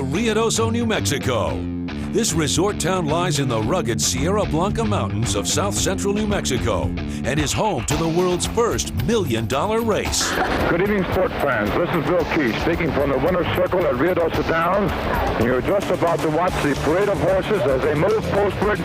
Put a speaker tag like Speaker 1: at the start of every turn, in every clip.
Speaker 1: Ruidoso, New Mexico. This resort town lies in the rugged Sierra Blanca Mountains of south central New Mexico and is home to the world's first $1 million race.
Speaker 2: Good evening, sport fans. This is Bill Key speaking from the winner's circle at Ruidoso Downs. And you're just about to watch the parade of horses as they move postward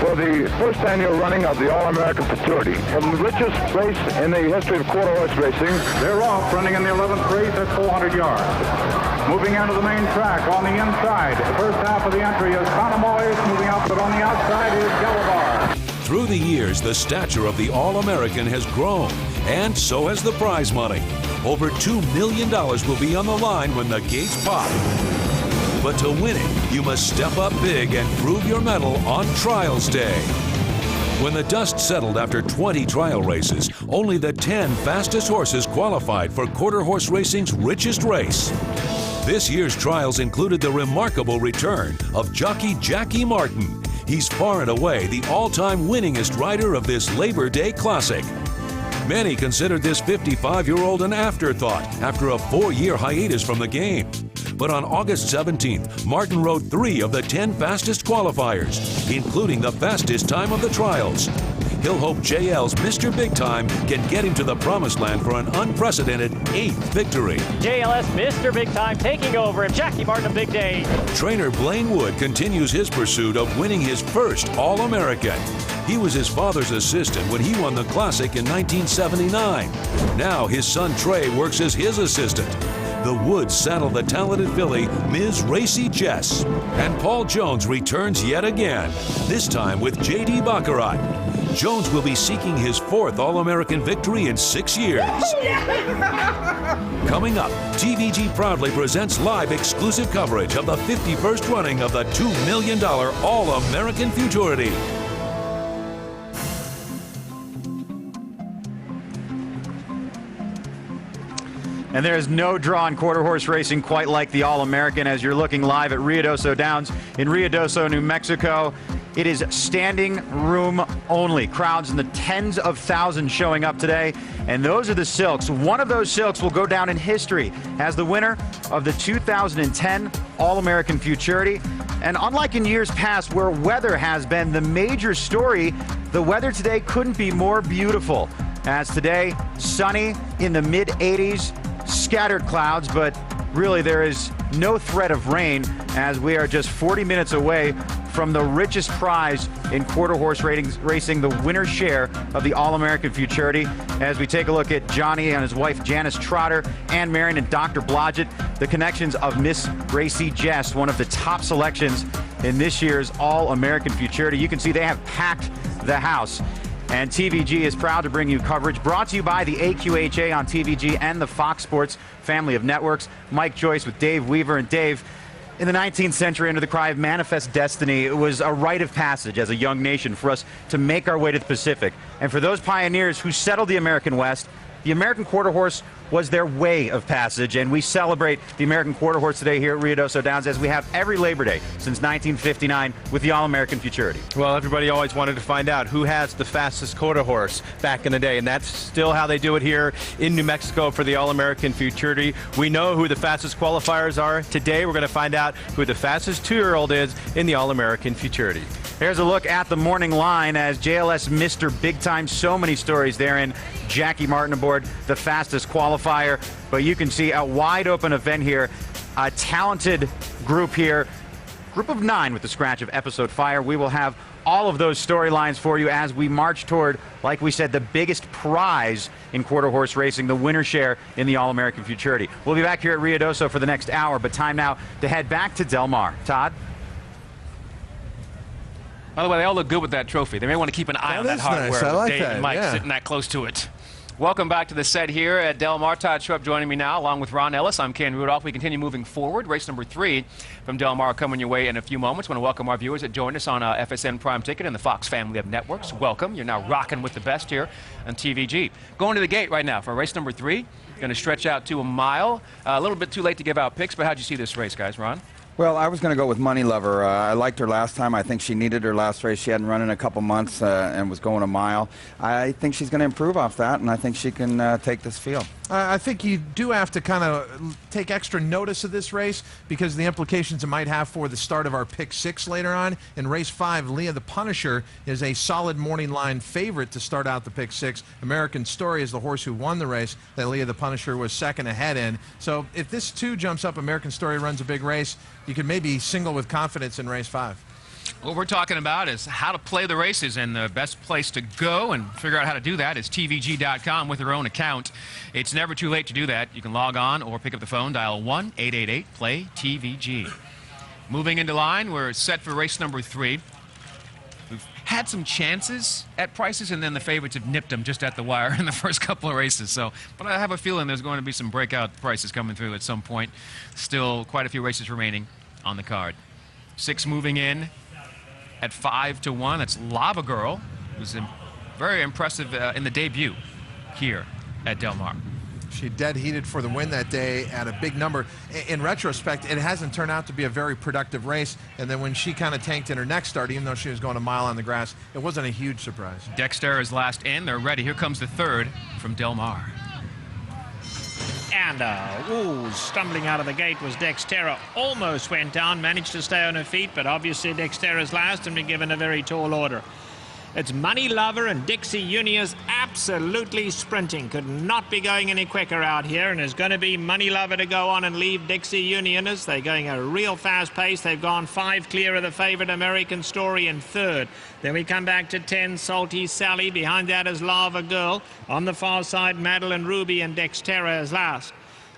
Speaker 2: for the first annual running of the All American Futurity. From the richest race in the history of quarter horse racing.
Speaker 3: They're off, running in the 11th race at 400 yards. Moving onto the main track on the inside. The first half of the entry is Conamoy moving out, but on the outside is Galabar.
Speaker 1: Through the years, the stature of the All-American has grown, and so has the prize money. Over $2 million will be on the line when the gates pop. But to win it, you must step up big and prove your mettle on trials day. When the dust settled after 20 trial races, only the 10 fastest horses qualified for quarter horse racing's richest race. This year's trials included the remarkable return of jockey Jackie Martin. He's far and away the all-time winningest rider of this Labor Day Classic. Many considered this 55-year-old an afterthought after a 4-year hiatus from the game. But on August 17th, Martin rode 3 of the 10 fastest qualifiers, including the fastest time of the trials. He'll hope JL's Mr. Bigtime can get him to the promised land for an unprecedented 8th victory.
Speaker 4: JLS Mr. Bigtime taking over and Jackie Martin a big day.
Speaker 1: Trainer Blaine Wood continues his pursuit of winning his first All-American. He was his father's assistant when he won the Classic in 1979. Now his son Trey works as his assistant. The Woods saddle the talented filly, Ms. Racy Jess. And Paul Jones returns yet again, this time with J.D. Baccarat. Jones will be seeking his 4th All-American victory in 6 years. Coming up, TVG proudly presents live exclusive coverage of the 51st running of the $2 million All-American Futurity.
Speaker 5: And there is no draw in quarter horse racing quite like the All-American as you're looking live at Ruidoso Downs in Ruidoso, New Mexico. It is standing room only. Crowds in the tens of thousands showing up today. And those are the Silks. One of those Silks will go down in history as the winner of the 2010 All-American Futurity. And unlike in years past where weather has been the major story, the weather today couldn't be more beautiful. As today, sunny in the mid-80s, scattered clouds, but really there is no threat of rain as we are just 40 minutes away from the richest prize in quarter horse racing, the winner's share of the All-American Futurity. As we take a look at Johnny and his wife Janice Trotter, Ann Marion and Dr. Blodgett, the connections of Miss Racy Jess, one of the top selections in this year's All-American Futurity. You can see they have packed the house. And TVG is proud to bring you coverage brought to you by the AQHA on TVG and the Fox Sports family of networks. Mike Joyce with Dave Weaver. And Dave, in the 19th century, under the cry of manifest destiny, it was a rite of passage as a young nation for us to make our way to the Pacific. And for those pioneers who settled the American West, the American quarter horse was their way of passage, and we celebrate the American quarter horse today here at Ruidoso Downs as we have every Labor Day since 1959 with the All-American Futurity.
Speaker 6: Well, everybody always wanted to find out who has the fastest quarter horse back in the day, and that's still how they do it here in New Mexico for the All-American Futurity. We know who the fastest qualifiers are. Today we're going to find out who the fastest 2-year-old is in the All-American Futurity.
Speaker 5: Here's a look at the morning line as JLS Mr. Bigtime. So many stories therein. Jackie Martin aboard, the fastest qualifier. But you can see a wide open event here. A talented group here. Group of 9 with the scratch of Episode Fire. We will have all of those storylines for you as we march toward, like we said, the biggest prize in quarter horse racing, the winner's share in the All-American Futurity. We'll be back here at Ruidoso for the next hour, but time now to head back to Del Mar. Todd?
Speaker 7: By the way, they all look good with that trophy. They may want to keep an eye on that hardware
Speaker 8: nice. I like
Speaker 7: with Dave
Speaker 8: that.
Speaker 7: and Mike sitting that close to it. Welcome back to the set here at Del Mar. Todd Schrupp joining me now, along with Ron Ellis. I'm Ken Rudolph. We continue moving forward. Race number 3 from Del Mar coming your way in a few moments. Want to welcome our viewers that joined us on FSN Prime Ticket and the Fox family of networks. Welcome. You're now rocking with the best here on TVG. Going to the gate right now for race number 3. Going to stretch out to a mile. A little bit too late to give out picks, but how'd you see this race, guys? Ron?
Speaker 8: Well, I was going to go with Money Lover. I liked her last time. I think she needed her last race. She hadn't run in a couple months and was going a mile. I think she's going to improve off that, and I think she can take this field.
Speaker 9: I think you do have to kind of take extra notice of this race because of the implications it might have for the start of our pick 6 later on. In race 5, Leah the Punisher is a solid morning line favorite to start out the pick 6. American Story is the horse who won the race that Leah the Punisher was second ahead in. So if this 2 jumps up, American Story runs a big race, you could maybe single with confidence in race 5.
Speaker 7: What we're talking about is how to play the races, and the best place to go and figure out how to do that is tvg.com with your own account. It's never too late to do that. You can log on or pick up the phone, dial 1-888-PLAY-TVG. Moving into line, we're set for race number 3. We've had some chances at prices, and then the favorites have nipped them just at the wire in the first couple of races. But I have a feeling there's going to be some breakout prices coming through at some point. Still quite a few races remaining on the card. 6 moving in at 5-1. That's Lava Girl, who's very impressive in the debut here at Del Mar.
Speaker 9: She dead heated for the win that day at a big number. In retrospect, it hasn't turned out to be a very productive race. And then when she kind of tanked in her next start, even though she was going a mile on the grass, it wasn't a huge surprise.
Speaker 7: Dexter is last in. They're ready. Here comes the 3rd from Del Mar.
Speaker 10: And stumbling out of the gate was Dexterra. Almost went down, managed to stay on her feet, but obviously Dexterra's last and been given a very tall order. It's Money Lover and Dixie Unias absolutely sprinting. Could not be going any quicker out here, and there's going to be Money Lover to go on and leave Dixie Unias. They're going a real fast pace. They've gone 5 clear of the favorite American Story in 3rd. Then we come back to 10, Salty Sally. Behind that is Lava Girl. On the far side, Madeline Ruby and Dexterra is last.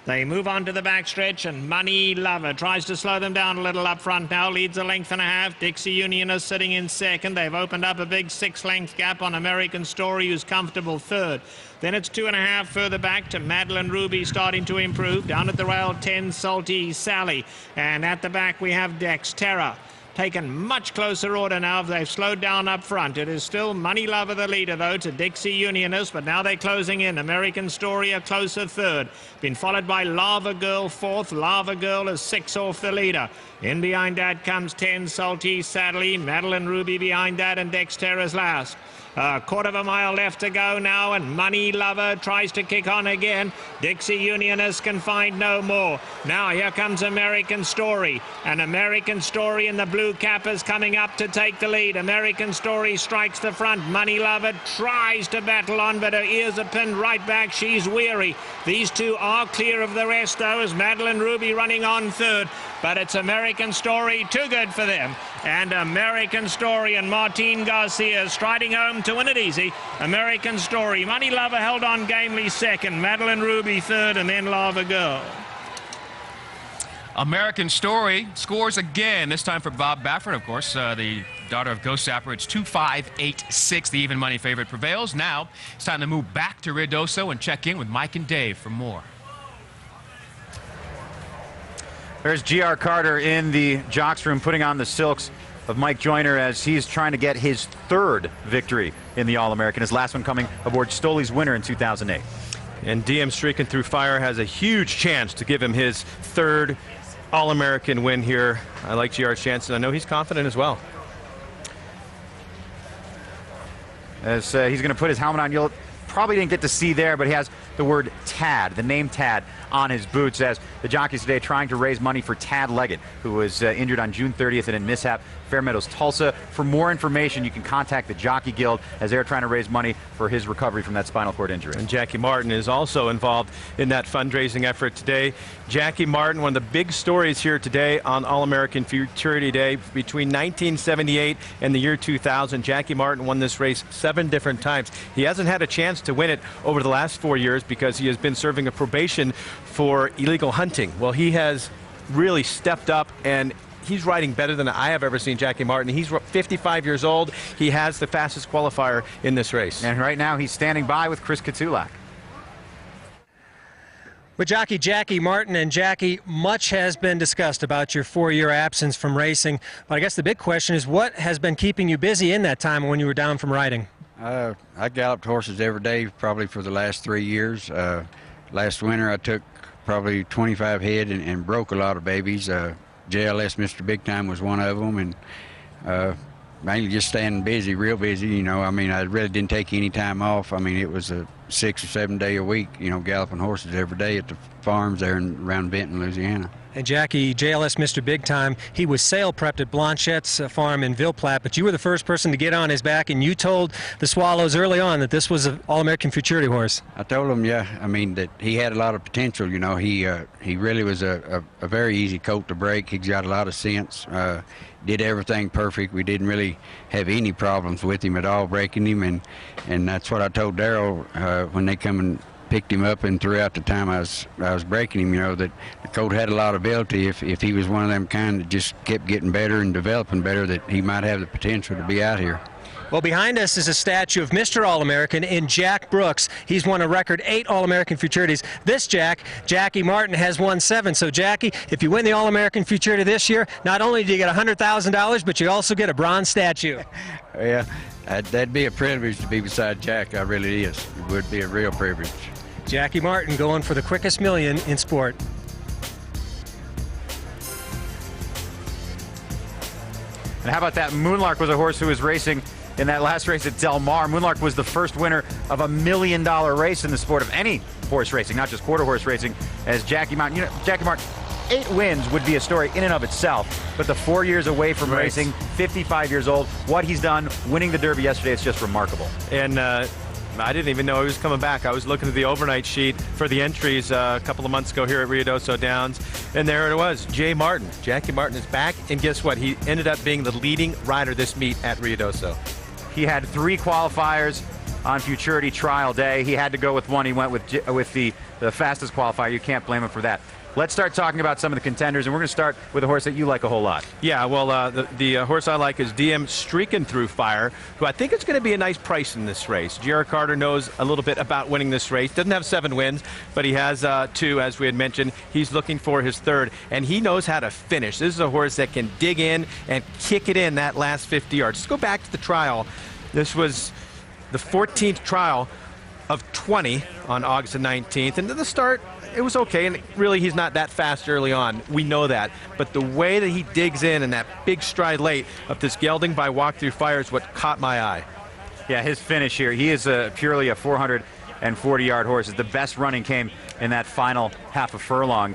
Speaker 10: They move on to the backstretch, and Money Lover tries to slow them down a little up front now, leads a length and a half. Dixie Union is sitting in 2nd. They've opened up a big 6-length gap on American Story, who's comfortable 3rd. Then it's 2.5 further back to Madeline Ruby starting to improve. Down at the rail, 10, Salty Sally. And at the back, we have Dexterra. Taken much closer order now. They've slowed down up front. It is still Money Lover the leader, though, to Dixie Unionist, but now they're closing in. American Story a closer 3rd. Been followed by Lava Girl 4th. Lava Girl is 6 off the leader. In behind that comes 10, Salty Sally. Madeline Ruby behind that, and Dexterra's last. A 1/4 mile left to go now, and Money Lover tries to kick on again. Dixie Unionist can find no more. Now here comes American Story, and American Story in the blue cap is coming up to take the lead. American Story strikes the front. Money Lover tries to battle on, but her ears are pinned right back. She's weary. These 2 are clear of the rest, though, as Madeline Ruby running on 3rd. But it's American Story, too good for them. And American Story and Martine Garcia striding home to win it easy. American Story. Money Lover held on gamely 2nd. Madeline Ruby 3rd, and then Lava Girl.
Speaker 7: American Story scores again, this time for Bob Baffert, of course, the daughter of Ghost Sapper. It's 2-5-8-6. The even money favorite prevails. Now it's time to move back to Ruidoso and check in with Mike and Dave for more.
Speaker 5: There's G.R. Carter in the jocks room putting on the silks of Mike Joyner as he's trying to get his 3rd victory in the All-American, his last one coming aboard Stoley's winner in 2008.
Speaker 6: And DM streaking through fire has a huge chance to give him his 3rd All-American win here. I like GR's chances. I know he's confident as well.
Speaker 5: As he's going to put his helmet on, you'll probably didn't get to see there, but he has the word Tad, the name Tad, on his boots as the jockeys today trying to raise money for Tad Leggett, who was injured on June 30th in a mishap, Fairmeadows, Tulsa. For more information, you can contact the Jockey Guild as they're trying to raise money for his recovery from that spinal cord injury.
Speaker 6: And Jackie Martin is also involved in that fundraising effort today. Jackie Martin, one of the big stories here today on All American Futurity Day. Between 1978 and the year 2000, Jackie Martin won this race 7 different times. He hasn't had a chance to win it over the last 4 years because he has been serving a probation for illegal hunting. Well, he has really stepped up, and he's riding better than I have ever seen Jackie Martin. He's 55 years old. He has the fastest qualifier in this race.
Speaker 5: And right now he's standing by with Chris Katulak.
Speaker 11: With jockey Jackie Martin. And Jackie, much has been discussed about your 4-year absence from racing. But I guess the big question is, what has been keeping you busy in that time when you were down from riding?
Speaker 12: I galloped horses every day probably for the last 3 years. Last winter I took probably 25 head and broke a lot of babies. JLS Mr. Bigtime was one of them, and mainly just staying busy, real busy. You know, I mean, I really didn't take any time off. I mean, it was a 6 or 7 day a week, you know, galloping horses every day at the farms there around Benton, Louisiana.
Speaker 11: And Jackie, JLS Mr. Bigtime, he was sale prepped at Blanchette's farm in Ville Platte, but you were the first person to get on his back, and you told the Swallows early on that this was an All American Futurity horse.
Speaker 12: I told him, yeah, I mean, that he had a lot of potential. You know, he really was a very easy colt to break. He's got a lot of sense. Did everything perfect. We didn't really have any problems with him at all breaking him, and that's what I told Darrell when they come and picked him up, and throughout the time I was breaking him, you know, that the colt had a lot of ability. If he was one of them kind that just kept getting better and developing better, that he might have the potential to be out here.
Speaker 11: Well, behind us is a statue of Mr. All-American in Jack Brooks. He's won a record 8 All-American Futurities. This Jackie Martin, has won 7. So, Jackie, if you win the All-American Futurity this year, not only do you get $100,000, but you also get a bronze statue.
Speaker 12: Yeah, that'd be a privilege to be beside Jack. I really is. It would be a real privilege.
Speaker 11: Jackie Martin going for the quickest million in sport.
Speaker 5: And how about that? Moonlark was a horse who was racing in that last race at Del Mar. Moonlark was the first winner of $1 million race in the sport of any horse racing, not just quarter horse racing, as Jackie Martin. You know, Jackie Martin, 8 wins would be a story in and of itself, but the 4 years away from racing, 55 years old, what he's done, winning the Derby yesterday, it's just remarkable.
Speaker 6: And I didn't even know he was coming back. I was looking at the overnight sheet for the entries a couple of months ago here at Ruidoso Downs, and there it was, Jackie Martin is back, and guess what? He ended up being the leading rider this meet at Ruidoso.
Speaker 5: He had 3 qualifiers on Futurity trial day. He had to go with one. He went with the fastest qualifier. You can't blame him for that. Let's start talking about some of the contenders, and we're going to start with a horse that you like a whole lot.
Speaker 6: Yeah, well, the horse I like is DM Streaking Through Fire, who I think is going to be a nice price in this race. J.R. Carter knows a little bit about winning this race. Doesn't have 7 wins, but he has 2, as we had mentioned. He's looking for his 3rd, and he knows how to finish. This is a horse that can dig in and kick it in that last 50 yards. Just go back to the trial. This was the 14th trial of 20 on August the 19th, and to the start, it was okay, and really he's not that fast early on. We know that. But the way that he digs in and that big stride late of this gelding by Walk Through Fire is what caught my eye.
Speaker 5: Yeah, his finish here, he is purely a 440-yard horse. The best running came in that final half a furlong.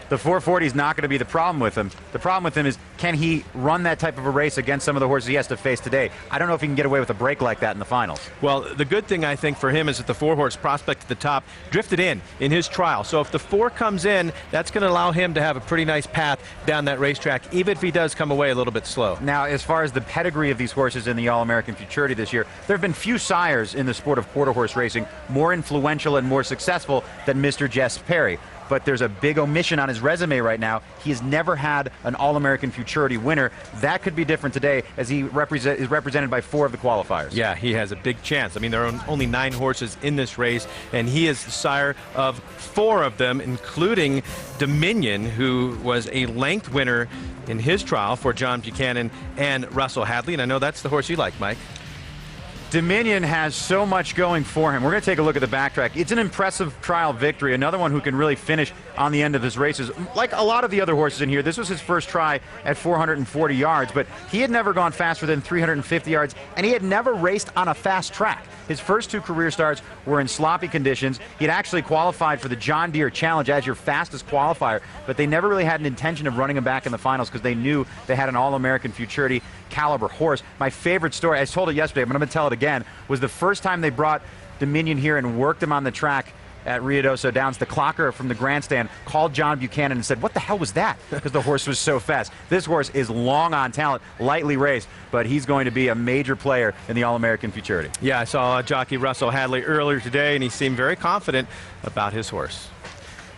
Speaker 5: The 440 is not going to be the problem with him. The problem with him is, can he run that type of a race against some of the horses he has to face today? I don't know if he can get away with a break like that in the finals.
Speaker 6: Well, the good thing I think for him is that the 4-horse Prospect at the top drifted in his trial. So if the 4 comes in, that's going to allow him to have a pretty nice path down that racetrack, even if he does come away a little bit slow.
Speaker 5: Now, as far as the pedigree of these horses in the All-American Futurity this year, there have been few sires in the sport of quarter horse racing more influential and more successful than Mr. Jess Perry. But there's a big omission on his resume right now. He has never had an All-American Futurity winner. That could be different today, as he is represented by 4 of the qualifiers.
Speaker 6: Yeah, he has a big chance. I mean, there are only 9 horses in this race, and he is the sire of 4 of them, including Dominion, who was a length winner in his trial for John Buchanan and Russell Hadley. And I know that's the horse you like, Mike.
Speaker 5: Dominion has so much going for him. We're going to take a look at the backtrack. It's an impressive trial victory. Another one who can really finish on the end of his races. Like a lot of the other horses in here, this was his first try at 440 yards, but he had never gone faster than 350 yards, and he had never raced on a fast track. His first 2 career starts were in sloppy conditions. He'd actually qualified for the John Deere Challenge as your fastest qualifier, but they never really had an intention of running him back in the finals because they knew they had an All-American Futurity caliber horse. My favorite story, I told it yesterday, but I'm going to tell it again, was the first time they brought Dominion here and worked him on the track at Ruidoso Downs. The clocker from the grandstand called John Buchanan and said, "What the hell was that?" Because the horse was so fast. This horse is long on talent, lightly raced, but he's going to be a major player in the All-American Futurity.
Speaker 6: Yeah, I saw jockey Russell Hadley earlier today, and he seemed very confident about his horse.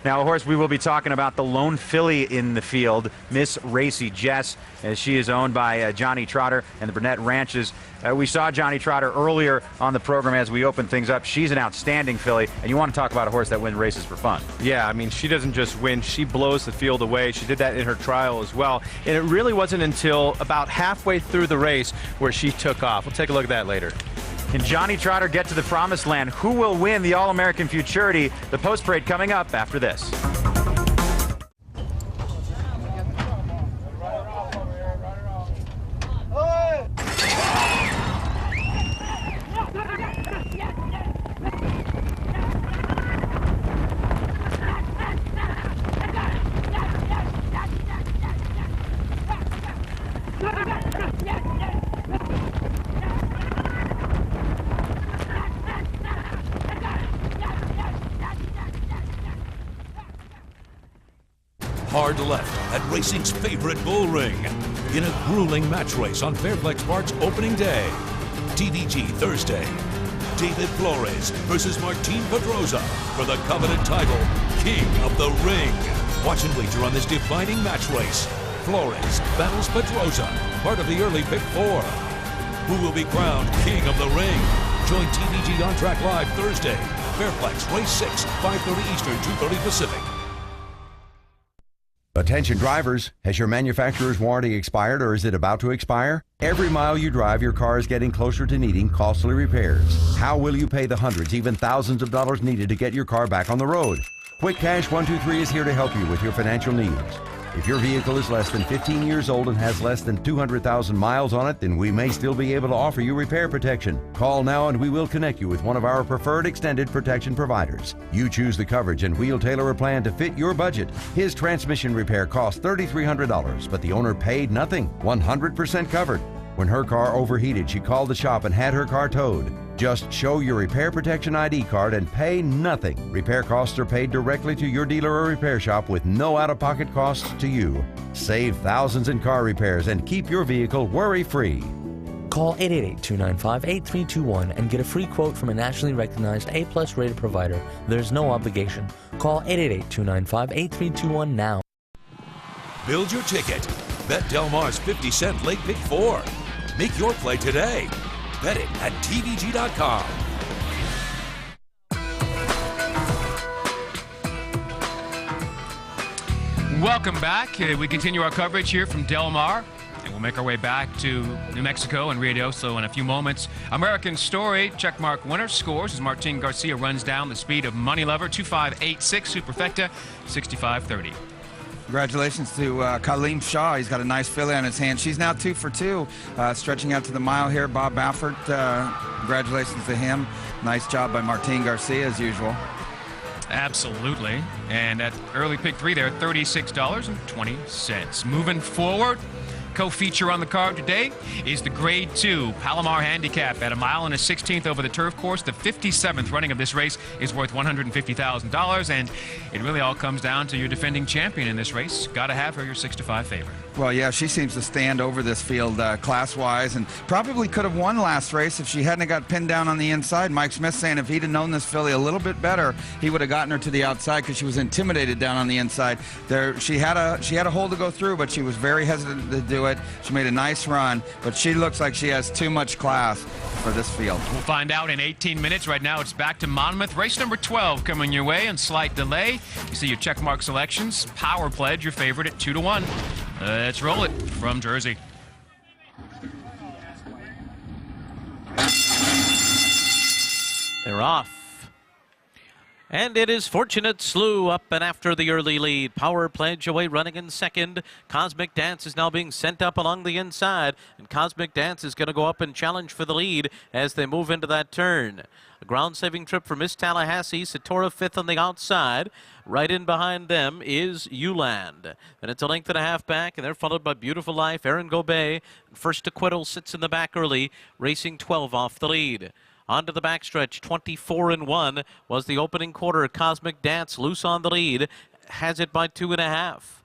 Speaker 5: Now, a horse we will be talking about, the lone filly in the field, Miss Racy Jess, as she is owned by Johnny Trotter and the Burnett Ranches. We saw Johnny Trotter earlier on the program as we opened things up. She's an outstanding filly, and you want to talk about a horse that wins races for fun.
Speaker 6: Yeah, I mean, she doesn't just win, she blows the field away. She did that in her trial as well, and it really wasn't until about halfway through the race where she took off. We'll take a look at that later.
Speaker 5: Can Johnny Trotter get to the promised land? Who will win the All-American Futurity? The post-parade coming up after this.
Speaker 1: Hard left at racing's favorite bull ring in a grueling match race on Fairflex Park's opening day. TVG Thursday. David Flores versus Martin Pedrosa for the coveted title, King of the Ring. Watch and wager on this defining match race. Flores battles Pedrosa, part of the early pick 4. Who will be crowned King of the Ring? Join TVG on Track Live Thursday. Fairflex Race 6, 5:30 Eastern, 2:30 Pacific.
Speaker 13: Attention drivers, has your manufacturer's warranty expired or is it about to expire? Every mile you drive, your car is getting closer to needing costly repairs. How will you pay the hundreds, even thousands of dollars needed to get your car back on the road? Quick Cash 123 is here to help you with your financial needs. If your vehicle is less than 15 years old and has less than 200,000 miles on it, then we may still be able to offer you repair protection. Call now and we will connect you with one of our preferred extended protection providers. You choose the coverage and we'll tailor a plan to fit your budget. His transmission repair cost $3,300, but the owner paid nothing, 100% covered. When her car overheated, she called the shop and had her car towed. Just show your Repair Protection ID card and pay nothing. Repair costs are paid directly to your dealer or repair shop with no out-of-pocket costs to you. Save thousands in car repairs and keep your vehicle worry-free.
Speaker 14: Call 888-295-8321 and get a free quote from a nationally recognized A+ rated provider. There's no obligation. Call 888-295-8321 now.
Speaker 1: Build your ticket. Bet Del Mar's 50-cent late pick 4. Make your play today. Bet it at tvg.com.
Speaker 7: Welcome back. We continue our coverage here from Del Mar, and we'll make our way back to New Mexico and Rio Doso in a few moments. American Story checkmark winner scores as Martin Garcia runs down the speed of Money Lover, 2586, Superfecta, 6530.
Speaker 8: Congratulations to Kaleem Shaw. He's got a nice filly on his hand. She's now 2 for 2, stretching out to the mile here. Bob Baffert, congratulations to him. Nice job by Martin Garcia, as usual.
Speaker 7: Absolutely. And at early pick 3 there, $36.20. Moving forward, co-feature on the card today is the Grade 2 Palomar Handicap at 1 1/16 over the turf course. The 57th running of this race is worth $150,000, and it really all comes down to your defending champion in this race. Got to have her your 6-5 favorite.
Speaker 8: Well, yeah, she seems to stand over this field class-wise, and probably could have won last race if she hadn't got pinned down on the inside. Mike Smith saying if he'd have known this filly a little bit better, he would have gotten her to the outside because she was intimidated down on the inside. There, she had a hole to go through, but she was very hesitant to do it. She made a nice run, but she looks like she has too much class for this field.
Speaker 7: We'll find out in 18 minutes. Right now, it's back to Monmouth. Race number 12 coming your way and slight delay. You see your checkmark selections. Power Pledge, your favorite at 2-1. Let's roll it from Jersey.
Speaker 15: They're off. And it is Fortunate Slew up and after the early lead. Power Pledge away running in second. Cosmic Dance is now being sent up along the inside. And Cosmic Dance is going to go up and challenge for the lead as they move into that turn. A ground-saving trip for Miss Tallahassee. Satora 5th on the outside. Right in behind them is Uland. And it's a length and a half back, and they're followed by Beautiful Life, Aaron Gobet. First Acquittal sits in the back early, racing 12 off the lead. Onto the backstretch, 24-1 was the opening quarter. Cosmic Dance loose on the lead, has it by 2.5.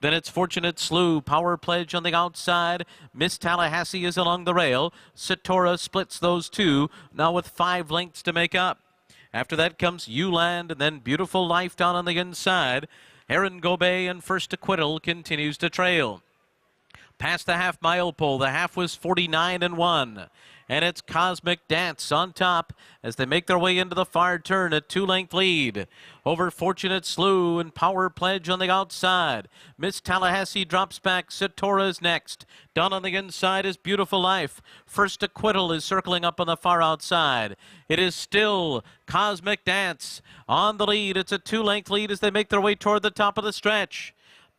Speaker 15: Then it's Fortunate Slew, Power Pledge on the outside. Miss Tallahassee is along the rail. Satora splits those two, now with 5 lengths to make up. After that comes Uland, and then Beautiful Life down on the inside. Aaron Gobet and First Acquittal continues to trail. Past the half-mile pole, the half was 49-1. And it's Cosmic Dance on top as they make their way into the far turn, a 2-length lead over Fortunate Slew and Power Pledge on the outside. Miss Tallahassee drops back. Satora is next. Down on the inside is Beautiful Life. First Acquittal is circling up on the far outside. It is still Cosmic Dance on the lead. It's a 2-length lead as they make their way toward the top of the stretch.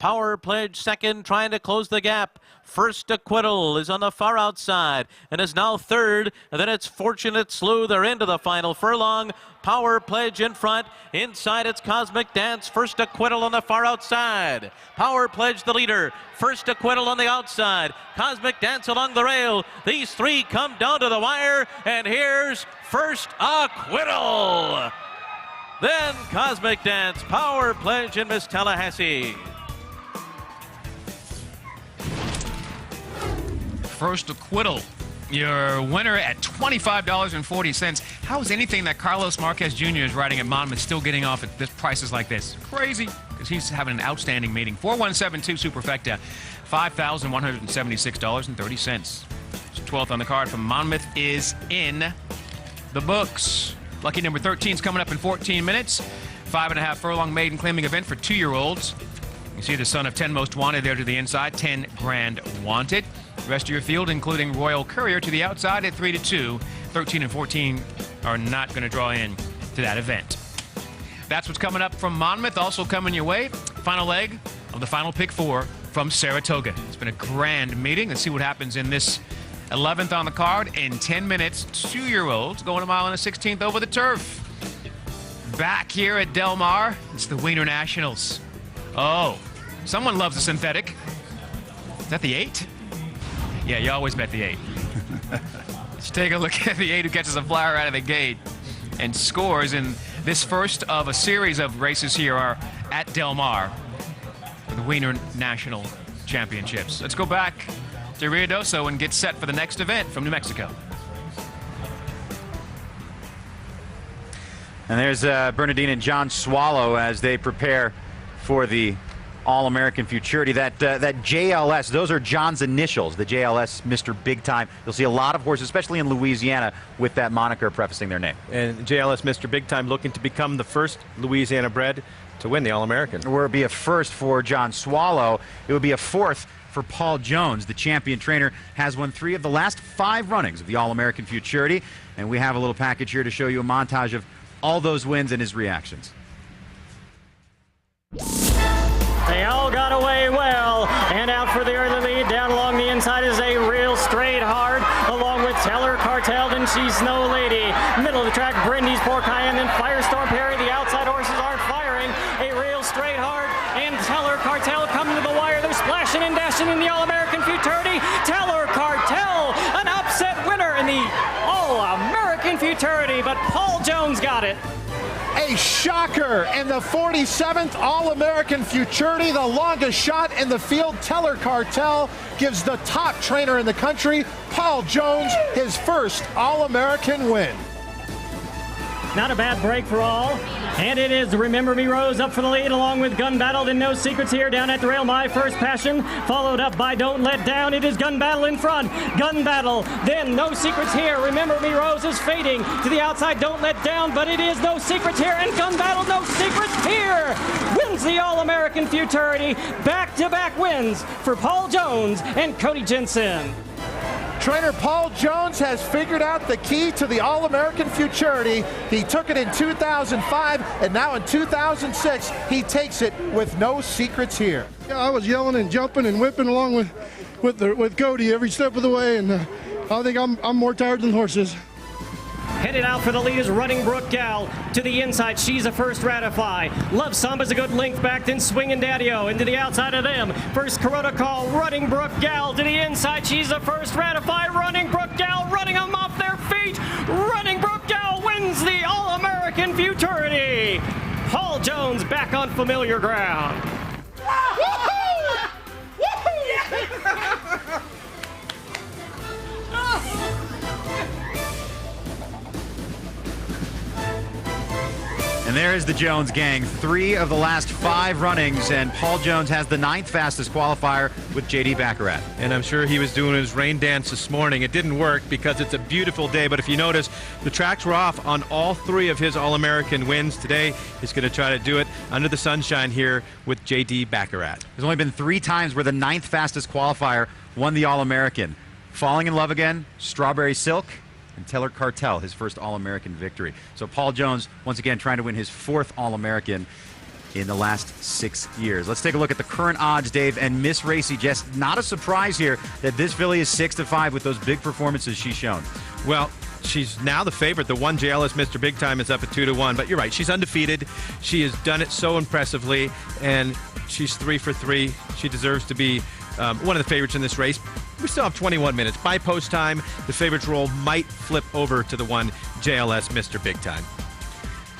Speaker 15: Power Pledge second, trying to close the gap. First Acquittal is on the far outside and is now third. And then it's Fortunate Slew. They're into the final furlong. Power Pledge in front. Inside it's Cosmic Dance. First Acquittal on the far outside. Power Pledge the leader. First Acquittal on the outside. Cosmic Dance along the rail. These three come down to the wire. And here's First Acquittal. Then Cosmic Dance, Power Pledge, and Miss Tallahassee.
Speaker 7: First Acquittal, your winner at $25.40. How is anything that Carlos Marquez Jr. is riding at Monmouth still getting off at prices like this? Crazy, because he's having an outstanding meeting. 4172 Superfecta, $5,176.30. 12th on the card from Monmouth is in the books. Lucky number 13 is coming up in 14 minutes. 5.5 furlong maiden claiming event for 2-year-olds. You see the son of 10 Most Wanted there to the inside, 10 Grand Wanted. The rest of your field, including Royal Courier, to the outside at 3-2. 13 and 14 are not going to draw in to that event. That's what's coming up from Monmouth. Also coming your way, final leg of the final pick 4 from Saratoga. It's been a grand meeting. Let's see what happens in this 11th on the card. In 10 minutes, 2-year-olds going a mile and a 16th over the turf. Back here at Del Mar, it's the Wiener Nationals. Oh, someone loves a synthetic. Is that the 8? Yeah, you always bet the 8. Let's take a look at the 8 who catches a flyer out of the gate and scores in this first of a series of races here are at Del Mar for the Wiener National Championships. Let's go back to Ruidoso and get set for the next event from New Mexico.
Speaker 5: And there's Bernadine and John Swallow as they prepare for the All American Futurity. That JLS, those are John's initials, the JLS Mr. Bigtime. You'll see a lot of horses, especially in Louisiana, with that moniker prefacing their name.
Speaker 6: And JLS Mr. Bigtime looking to become the first Louisiana bred to win the All American.
Speaker 5: Where it would be a first for John Swallow, it would be a fourth for Paul Jones. The champion trainer has won 3 of the last 5 runnings of the All American Futurity. And we have a little package here to show you a montage of all those wins and his reactions.
Speaker 4: They all got away well, and out for the early lead. Down along the inside is a real straight hard, along with Teller Cartel, and she's Snow Lady. Middle of the track, Brindy's Porkai, and then Firestorm Perry. The outside horses aren't firing. A real straight hard, and Teller Cartel coming to the wire. They're splashing and dashing in the All-American Futurity. Teller Cartel, an upset winner in the All-American Futurity, but Paul Jones got it.
Speaker 16: A shocker in the 47th All-American Futurity, the longest shot in the field. Teller Cartel gives the top trainer in the country, Paul Jones, his first All-American win.
Speaker 4: Not a bad break for all. And it is Remember Me Rose up for the lead, along with Gun Battle and No Secrets here down at the rail. My First Passion, followed up by Don't Let Down. It is Gun Battle in front. Gun Battle, then No Secrets here. Remember Me Rose is fading to the outside. Don't Let Down, but it is No Secrets here. And Gun Battle, No Secrets here. Wins the All-American Futurity. Back-to-back wins for Paul Jones and Cody Jensen.
Speaker 16: Trainer Paul Jones has figured out the key to the All-American Futurity. He took it in 2005, and now in 2006, he takes it with No Secrets here.
Speaker 17: Yeah, I was yelling and jumping and whipping along with Cody every step of the way, and I think I'm more tired than horses.
Speaker 4: Headed out for the lead is Running Brook Gal. To the inside, she's a first Ratify. Love Samba's a good length back, then Swingin' Daddy-O. Into the outside of them. First Corona Call, Running Brook Gal. To the inside, she's a first Ratify. Running Brook Gal, running them off their feet. Running Brook Gal wins the All-American Futurity. Paul Jones back on familiar ground.
Speaker 16: Woohoo! Woohoo!
Speaker 5: And there is the Jones gang. 3 of the last 5 runnings, and Paul Jones has the 9th fastest qualifier with J.D. Baccarat.
Speaker 6: And I'm sure he was doing his rain dance this morning. It didn't work because it's a beautiful day, but if you notice, the tracks were off on all 3 of his All-American wins. Today, he's going to try to do it under the sunshine here with J.D. Baccarat.
Speaker 5: There's only been 3 times where the 9th fastest qualifier won the All-American. Falling in Love Again, Strawberry Silk, and Teller Cartel, his first All-American victory. So Paul Jones, once again, trying to win his 4th All-American. in the last 6 years. Let's take a look at the current odds, Dave, and Miss Racy. Just not a surprise here that this filly is 6-5 with those big performances she's shown.
Speaker 6: Well, she's now the favorite. The one JLS Mr. Bigtime is up at 2-1, but you're right. She's undefeated. She has done it so impressively, and she's 3 for 3. She deserves to be one of the favorites in this race. We still have 21 minutes. By post time, the favorites role might flip over to the one JLS Mr. Bigtime.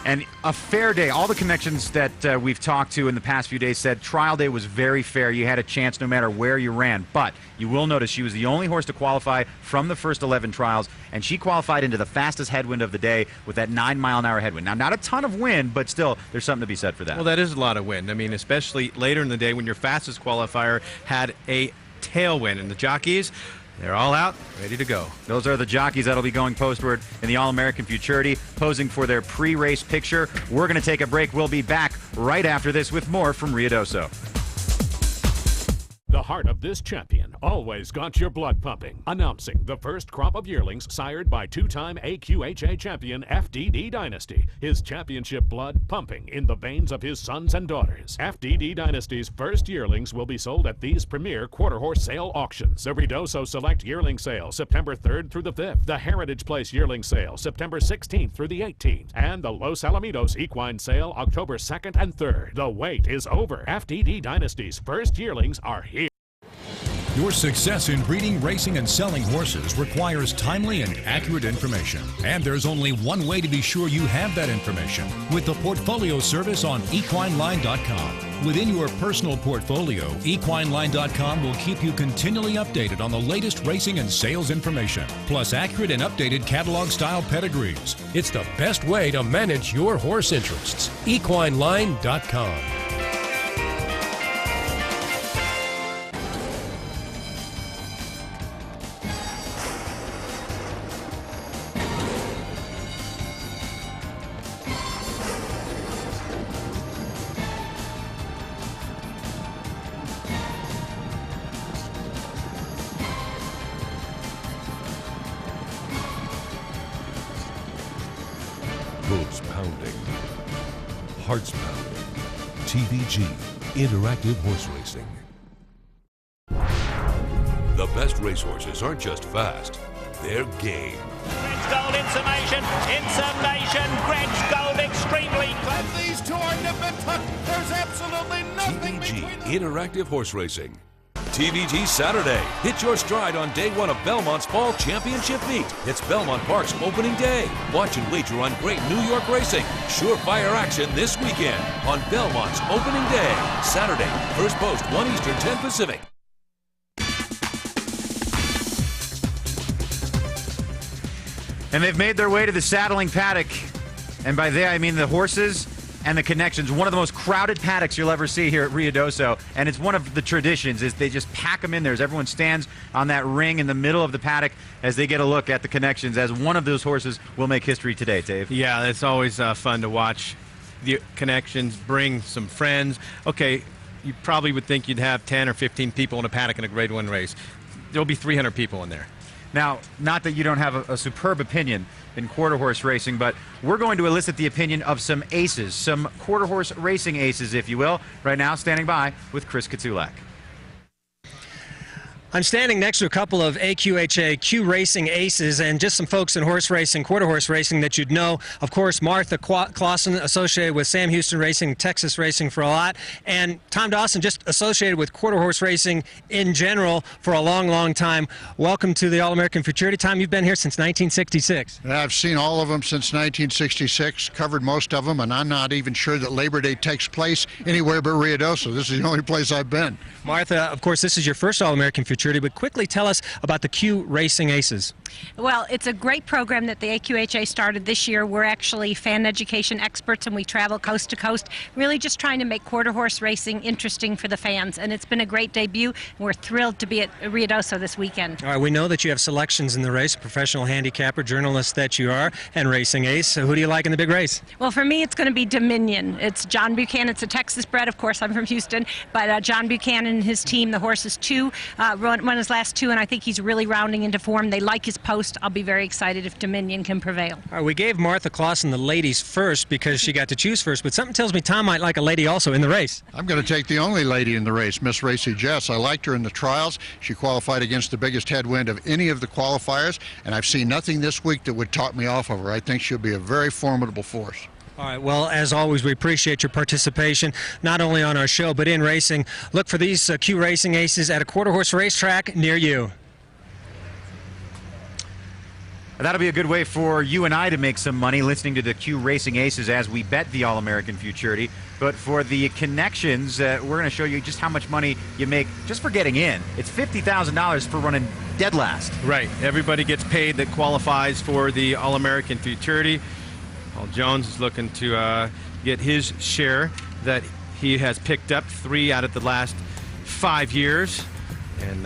Speaker 5: And a fair day. All the connections that we've talked to in the past few days said trial day was very fair. You had a chance no matter where you ran. But you will notice she was the only horse to qualify from the first 11 trials, and she qualified into the fastest headwind of the day with that 9-mile-an-hour headwind. Now, not a ton of wind, but still, there's something to be said for that.
Speaker 6: Well, that is a lot of wind. I mean, especially later in the day when your fastest qualifier had a tailwind, and the jockeys, they're all out, ready to go.
Speaker 5: Those are the jockeys that'll be going postward in the All American Futurity, posing for their pre-race picture. We're going to take a break. We'll be back right after this with more from Ruidoso.
Speaker 18: The heart of this champion always got your blood pumping. Announcing the first crop of yearlings sired by two-time AQHA champion FDD Dynasty. His championship blood pumping in the veins of his sons and daughters. FDD Dynasty's first yearlings will be sold at these premier quarter horse sale auctions. The Ruidoso Select Yearling Sale, September 3rd through the 5th. The Heritage Place Yearling Sale, September 16th through the 18th. And the Los Alamitos Equine Sale, October 2nd and 3rd. The wait is over. FDD Dynasty's first yearlings are here.
Speaker 19: Your success in breeding, racing, and selling horses requires timely and accurate information. And there's only one way to be sure you have that information: with the portfolio service on equineline.com. Within your personal portfolio, equineline.com will keep you continually updated on the latest racing and sales information, plus accurate and updated catalog-style pedigrees. It's the best way to manage your horse interests. equineline.com.
Speaker 20: Hooves pounding, hearts pounding. TVG, interactive horse racing.
Speaker 1: The best racehorses aren't just fast, they're game.
Speaker 21: Gretsch Gold in summation, Gretsch Gold extremely close.
Speaker 22: These two are nip and tuck. There's absolutely nothing
Speaker 1: TVG, interactive horse racing. TVG Saturday. Hit your stride on day one of Belmont's Fall Championship Meet. It's Belmont Park's opening day. Watch and wager on great New York racing. Surefire action this weekend on Belmont's opening day. Saturday, first post, 1 Eastern, 10 Pacific.
Speaker 5: And they've made their way to the saddling paddock. And by they, I mean the horses and the connections. One of the most crowded paddocks you'll ever see here at Ruidoso. And it's one of the traditions is they just pack them in there as everyone stands on that ring in the middle of the paddock as they get a look at the connections, as one of those horses will make history today, Dave.
Speaker 6: Yeah, it's always fun to watch the connections, bring some friends. Okay, you probably would think you'd have 10 or 15 people in a paddock in a Grade 1 race. There'll be 300 people in there.
Speaker 5: Now, not that you don't have a superb opinion in quarter horse racing, but we're going to elicit the opinion of some aces, some quarter horse racing aces, if you will. Right now, standing by with Chris Katulak.
Speaker 11: I'm standing next to a couple of AQHA Q Racing aces and just some folks in horse racing, quarter horse racing that you'd know. Of course, Martha Clausen, associated with Sam Houston Racing, Texas Racing for a lot, and Tom Dawson, just associated with quarter horse racing in general for a long, long time. Welcome to the All American Futurity. Tom, you've been here since 1966.
Speaker 23: I've seen all of them since 1966, covered most of them, and I'm not even sure that Labor Day takes place anywhere but Ruidoso. This is the only place I've been.
Speaker 11: Martha, of course, this is your first All American Futurity, but quickly tell us about the Q Racing Aces.
Speaker 24: Well, it's a great program that the AQHA started this year. We're actually fan education experts, and we travel coast to coast, really just trying to make quarter horse racing interesting for the fans. And it's been a great debut. We're thrilled to be at Ruidoso this weekend.
Speaker 11: All right, we know that you have selections in the race, professional handicapper, journalist that you are, and racing ace. So who do you like in the big race?
Speaker 24: Well, for me, it's going to be Dominion. It's John Buchanan. It's a Texas bred. Of course, I'm from Houston. But John Buchanan and his team, the horse is 2, won his last 2, and I think he's really rounding into form. They like his post. I'll be very excited if Dominion can prevail.
Speaker 11: All right, we gave Martha Clausen the ladies first because she got to choose first, but something tells me Tom might like a lady also in the race.
Speaker 23: I'm going to take the only lady in the race, Miss Racy Jess. I liked her in the trials. She qualified against the biggest headwind of any of the qualifiers, and I've seen nothing this week that would talk me off of her. I think she'll be a very formidable force.
Speaker 11: All right, well, as always, we appreciate your participation, not only on our show, but in racing. Look for these Q Racing Aces at a quarter-horse racetrack near you.
Speaker 5: That'll be a good way for you and I to make some money listening to the Q Racing Aces as we bet the All American Futurity. But for the connections, we're going to show you just how much money you make just for getting in. It's $50,000 for running dead last.
Speaker 6: Right. Everybody gets paid that qualifies for the All American Futurity. Paul Jones is looking to get his share that he has picked up 3 out of the last 5 years. And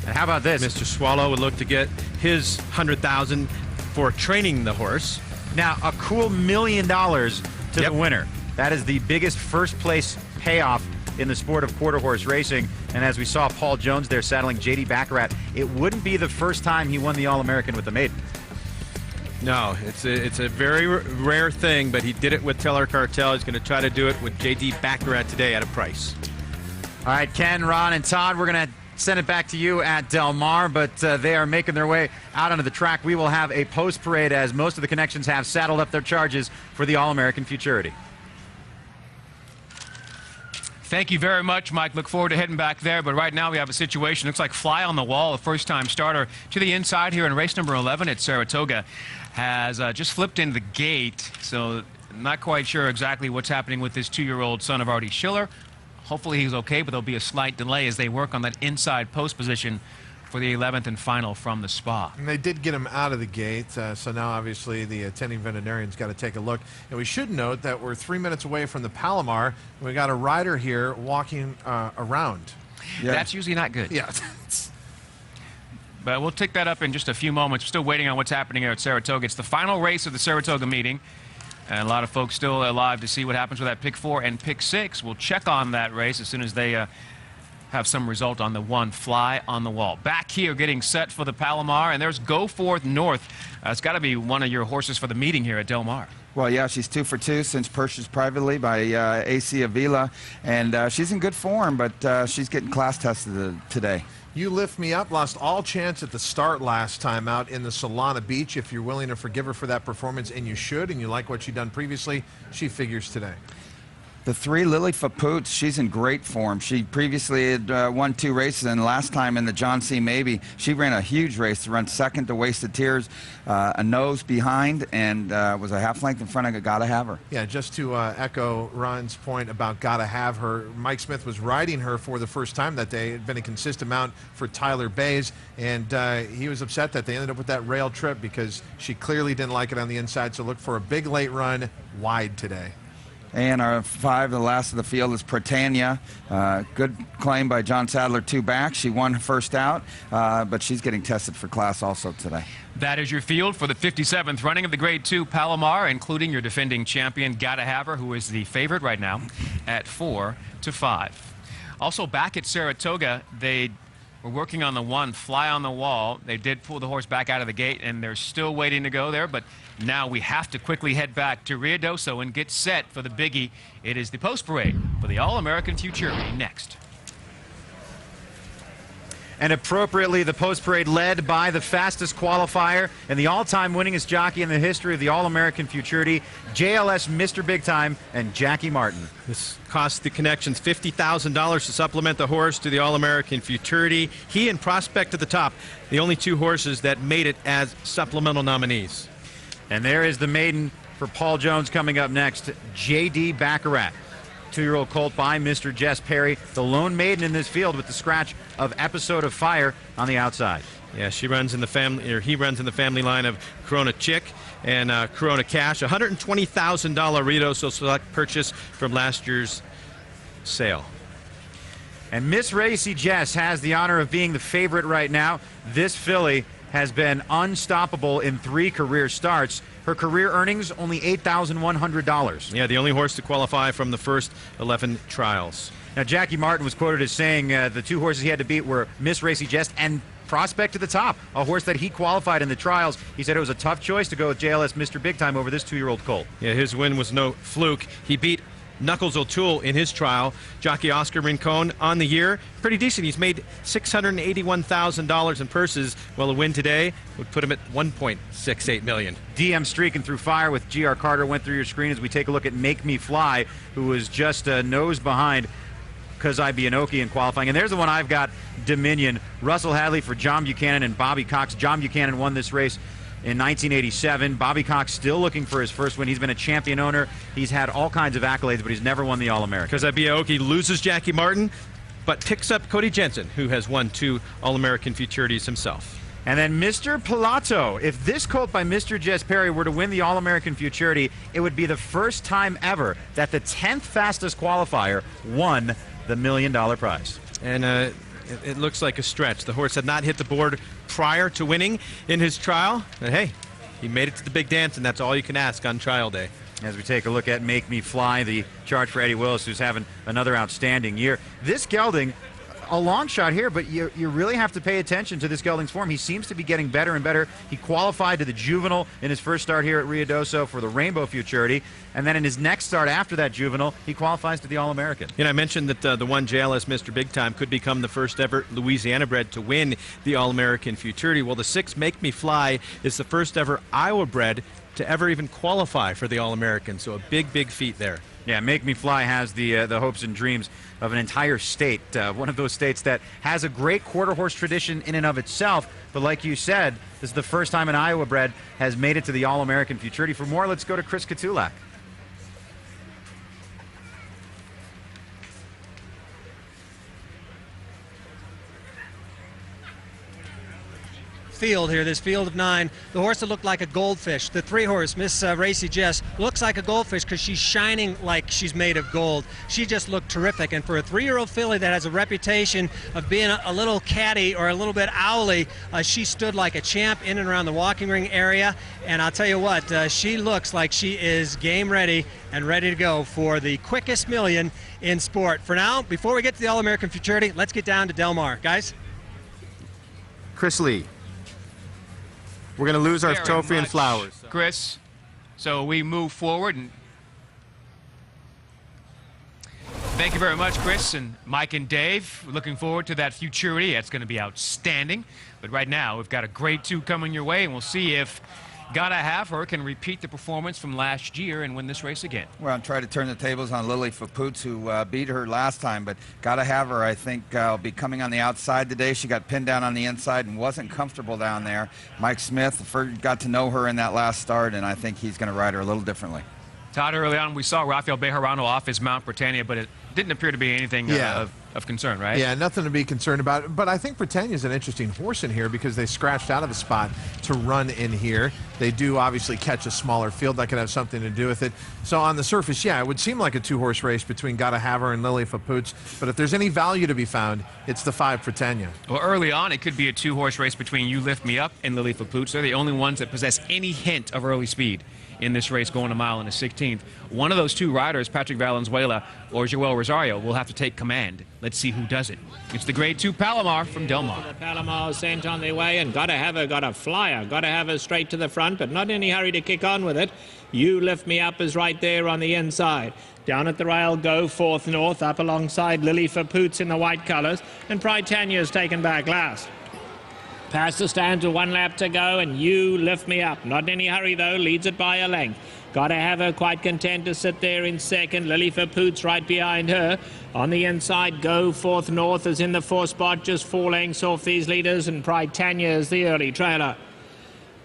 Speaker 5: how about this?
Speaker 6: Mr. Swallow would look to get his $100,000 for training the horse.
Speaker 5: Now, a cool $1 million to the winner. That is the biggest first place payoff in the sport of quarter horse racing. And as we saw Paul Jones there saddling J.D. Baccarat, it wouldn't be the first time he won the All-American with the maiden.
Speaker 6: No, it's a very rare thing, but he did it with Teller Cartel. He's going to try to do it with J.D. Baccarat today at a price.
Speaker 5: All right, Ken, Ron, and Todd, we're going to send it back to you at Del Mar, but they are making their way out onto the track. We will have a post parade as most of the connections have saddled up their charges for the All-American Futurity.
Speaker 7: Thank you very much, Mike. Look forward to heading back there. But right now we have a situation. Looks like Fly on the Wall, a first-time starter to the inside here in race number 11 at Saratoga, has just flipped into the gate. So not quite sure exactly what's happening with this 2-year-old son of Artie Schiller. Hopefully he's okay, but there'll be a slight delay as they work on that inside post position for the 11th and final from the Spa.
Speaker 16: And they did get him out of the gate, so now obviously the attending veterinarian's got to take a look. And we should note that we're 3 minutes away from the Palomar, and we got a rider here walking around.
Speaker 7: Yeah. That's usually not good.
Speaker 16: Yeah.
Speaker 7: But we'll take that up in just a few moments. We're still waiting on what's happening here at Saratoga. It's the final race of the Saratoga meeting. And a lot of folks still alive to see what happens with that pick 4 and pick 6. We'll check on that race as soon as they have some result on the 1 Fly on the Wall. Back here getting set for the Palomar, and there's Go Forth North. It's got to be one of your horses for the meeting here at Del Mar.
Speaker 8: Well, yeah, she's 2 for 2 since purchased privately by AC Avila, and she's in good form, but she's getting class tested today.
Speaker 16: You Lift Me Up lost all chance at the start last time out in the Solana Beach. If you're willing to forgive her for that performance, and you should, and you like what she done previously, she figures today.
Speaker 8: The 3 Lily Fapoots, she's in great form. She previously had won 2 races, and last time in the John C. Maybe, she ran a huge race to run second to Wasted Tears, a nose behind, and was a half length in front of Gotta Have Her.
Speaker 16: Yeah, just to echo Ron's point about Gotta Have Her, Mike Smith was riding her for the first time that day. It had been a consistent mount for Tyler Bays, and he was upset that they ended up with that rail trip because she clearly didn't like it on the inside, so look for a big late run wide today.
Speaker 8: And our 5, the last of the field, is Britannia. Good claim by John Sadler, 2 back. She won first out, but she's getting tested for class also today.
Speaker 7: That is your field for the 57th running of the Grade 2 Palomar, including your defending champion, Gotta Have Her, who is the favorite right now at 4 to 5. Also back at Saratoga, they were working on the 1 Fly on the Wall. They did pull the horse back out of the gate, and they're still waiting to go there, but now we have to quickly head back to Ruidoso and get set for the biggie. It is the post parade for the All American Futurity next.
Speaker 5: And appropriately, the post parade led by the fastest qualifier and the all-time winningest jockey in the history of the All-American Futurity, JLS Mr. Bigtime and Jackie Martin.
Speaker 6: This cost the connections $50,000 to supplement the horse to the All-American Futurity. He and Prospect at the top, the only 2 horses that made it as supplemental nominees.
Speaker 5: And there is the maiden for Paul Jones coming up next, J.D. Baccarat. 2-year-old colt by Mr. Jess Perry, the lone maiden in this field with the scratch of Episode of Fire on the outside.
Speaker 6: Yeah, she runs in the family, or he runs in the family line of Corona Chick and Corona Cash. $120,000 Ruidoso Select purchase from last year's sale.
Speaker 5: And Miss Racy Jess has the honor of being the favorite right now. This filly has been unstoppable in 3 career starts. Her career earnings only $8,100.
Speaker 6: Yeah, the only horse to qualify from the first 11 trials.
Speaker 5: Now, Jackie Martin was quoted as saying the two horses he had to beat were Miss Racy Jest and Prospect to the Top, a horse that he qualified in the trials. He said it was a tough choice to go with JLS Mr. Bigtime over this 2-year-old colt.
Speaker 6: Yeah, his win was no fluke. He beat Knuckles O'Toole in his trial. Jockey Oscar Rincon on the year, pretty decent. He's made $681,000 in purses. Well, a win today would put him at $1.68 million.
Speaker 5: DM streaking through fire with G.R. Carter went through your screen as we take a look at Make Me Fly, who was just a nose behind Kazai Bianoki in qualifying. And there's the one I've got, Dominion. Russell Hadley for John Buchanan and Bobby Cox. John Buchanan won this race in 1987. Bobby Cox still looking for his first win. He's been a champion owner. He's had all kinds of accolades, but he's never won the All-American.
Speaker 6: Kazai Bianoki loses Jackie Martin, but picks up Cody Jensen, who has won 2 All-American Futurities himself.
Speaker 5: And then Mr. Pilato. If this colt by Mr. Jess Perry were to win the All-American Futurity, it would be the first time ever that the 10th fastest qualifier won the $1 million prize.
Speaker 6: And it looks like a stretch. The horse had not hit the board prior to winning in his trial. But hey, he made it to the big dance, and that's all you can ask on trial day.
Speaker 5: As we take a look at Make Me Fly, the charge for Eddie Willis, who's having another outstanding year. This gelding, a long shot here, but you really have to pay attention to this gelding's form. He seems to be getting better and better. He qualified to the juvenile in his first start here at Ruidoso for the Rainbow Futurity, and then in his next start after that juvenile, he qualifies to the All-American.
Speaker 6: And I mentioned that the one JLS Mr. Bigtime could become the first ever Louisiana bred to win the All-American Futurity. Well, the 6 Make Me Fly is the first ever Iowa bred to ever even qualify for the All-American, so a big, big feat there.
Speaker 5: Yeah, Make Me Fly has the hopes and dreams of an entire state, one of those states that has a great quarter horse tradition in and of itself. But like you said, this is the first time an Iowa bred has made it to the All-American Futurity. For more, let's go to Chris Katulak.
Speaker 11: Field here, this field of 9. The horse that looked like a goldfish, the 3-horse, Miss Racy Jess, looks like a goldfish because she's shining like she's made of gold. She just looked terrific, and for a 3-year-old filly that has a reputation of being a little catty or a little bit owly, she stood like a champ in and around the walking ring area, and I'll tell you what, she looks like she is game ready and ready to go for the quickest $1 million in sport. For now, before we get to the All-American Futurity, let's get down to Del Mar. Guys?
Speaker 6: Chris Lee. We're going to lose our trophy and flowers.
Speaker 7: Chris, so we move forward. And thank you very much, Chris and Mike and Dave. We're looking forward to that Futurity. That's going to be outstanding. But right now, we've got a grade 2 coming your way, and we'll see if Gotta Have Her can repeat the performance from last year and win this race again.
Speaker 8: Well, I'm trying to turn the tables on Lily Fapoots, who beat her last time, but Gotta Have Her, I think, will be coming on the outside today. She got pinned down on the inside and wasn't comfortable down there. Mike Smith got to know her in that last start, and I think he's going to ride her a little differently.
Speaker 7: Todd, early on, we saw Rafael Bejarano off his Mount Britannia, but it didn't appear to be anything of concern, right?
Speaker 16: Yeah, nothing to be concerned about. But I think Britannia's an interesting horse in here because they scratched out of a spot to run in here. They do obviously catch a smaller field. That could have something to do with it. So on the surface, yeah, it would seem like a 2-horse race between Gotta Have Her and Lily Fapoots. But if there's any value to be found, it's the 5 Britannia.
Speaker 7: Well, early on, it could be a 2-horse race between You Lift Me Up and Lily Fapoots. They're the only ones that possess any hint of early speed in this race, going a mile and a 16th. One of those 2 riders, Patrick Valenzuela or Joel Rosario, will have to take command. Let's see who does it. It's the grade 2 Palomar from Del Mar.
Speaker 21: The Palomar sent on their way, and Gotta Have Her got a flyer. Gotta Have Her straight to the front, but not in any hurry to kick on with it. You Lift Me Up is right there on the inside. Down at the rail, Go Forth North, up alongside Lily Fapoots in the white colours, and Britannia's taken back last. Past the stand with 1 lap to go, and You Lift Me Up. Not in any hurry, though, leads it by a length. Gotta Have Her quite content to sit there in second. Lily Fapoots right behind her. On the inside, Go Forth North is in the 4th spot, just 4 lengths off these leaders, and Britannia is the early trailer.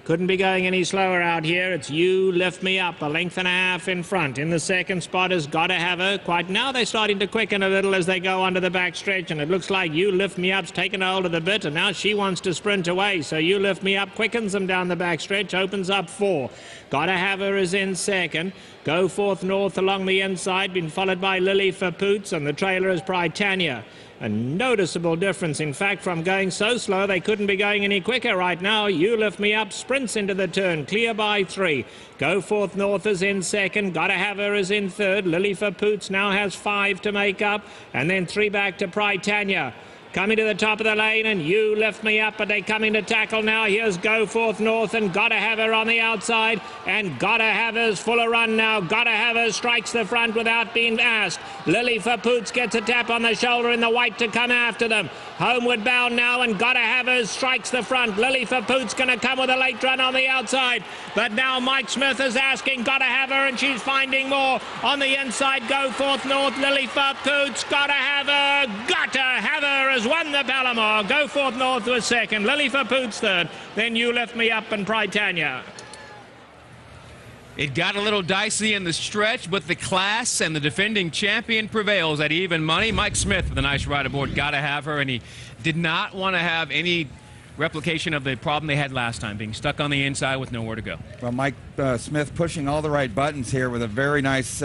Speaker 21: Couldn't be going any slower out here. It's You Lift Me Up, a length and a half in front. In the 2nd spot is Gotta Have Her. Quite now they're starting to quicken a little as they go onto the back stretch, and it looks like You Lift Me Up's taken hold of the bit, and now she wants to sprint away. So You Lift Me Up quickens them down the back stretch, opens up 4. Gotta Have Her is in 2nd. Go Forth North along the inside, been followed by Lily Fapoots, and the trailer is Britannia. A noticeable difference, in fact, from going so slow they couldn't be going any quicker right now. You Lift Me Up sprints into the turn, clear by 3. Go Forth North is in second, Gotta Have Her is in third. Lily for Poots now has 5 to make up, and then 3 back to Prytania. Coming to the top of the lane, and You Lift Me Up, but they're coming to tackle now. Here's Go Forth North, and Gotta Have Her on the outside, and Gotta Have Her's full of run now. Gotta Have Her strikes the front without being asked. Lily for Poots gets a tap on the shoulder in the white to come after them. Homeward bound now, and Gotta Have Her strikes the front. Lily for Poots going to come with a late run on the outside, but now Mike Smith is asking Gotta Have Her, and she's finding more on the inside. Go Forth North, Lily for Poots, Gotta Have Her, Gotta Have Her has won the Palomar. Go Forth North was second, Lily for Poots third, then You Lift Me Up and Prytania.
Speaker 7: It got a little dicey in the stretch, but the class and the defending champion prevails at even money. Mike Smith with a nice ride aboard, Gotta Have Her, and he did not want to have any replication of the problem they had last time, being stuck on the inside with nowhere to go.
Speaker 8: Well, Mike Smith pushing all the right buttons here with a very nice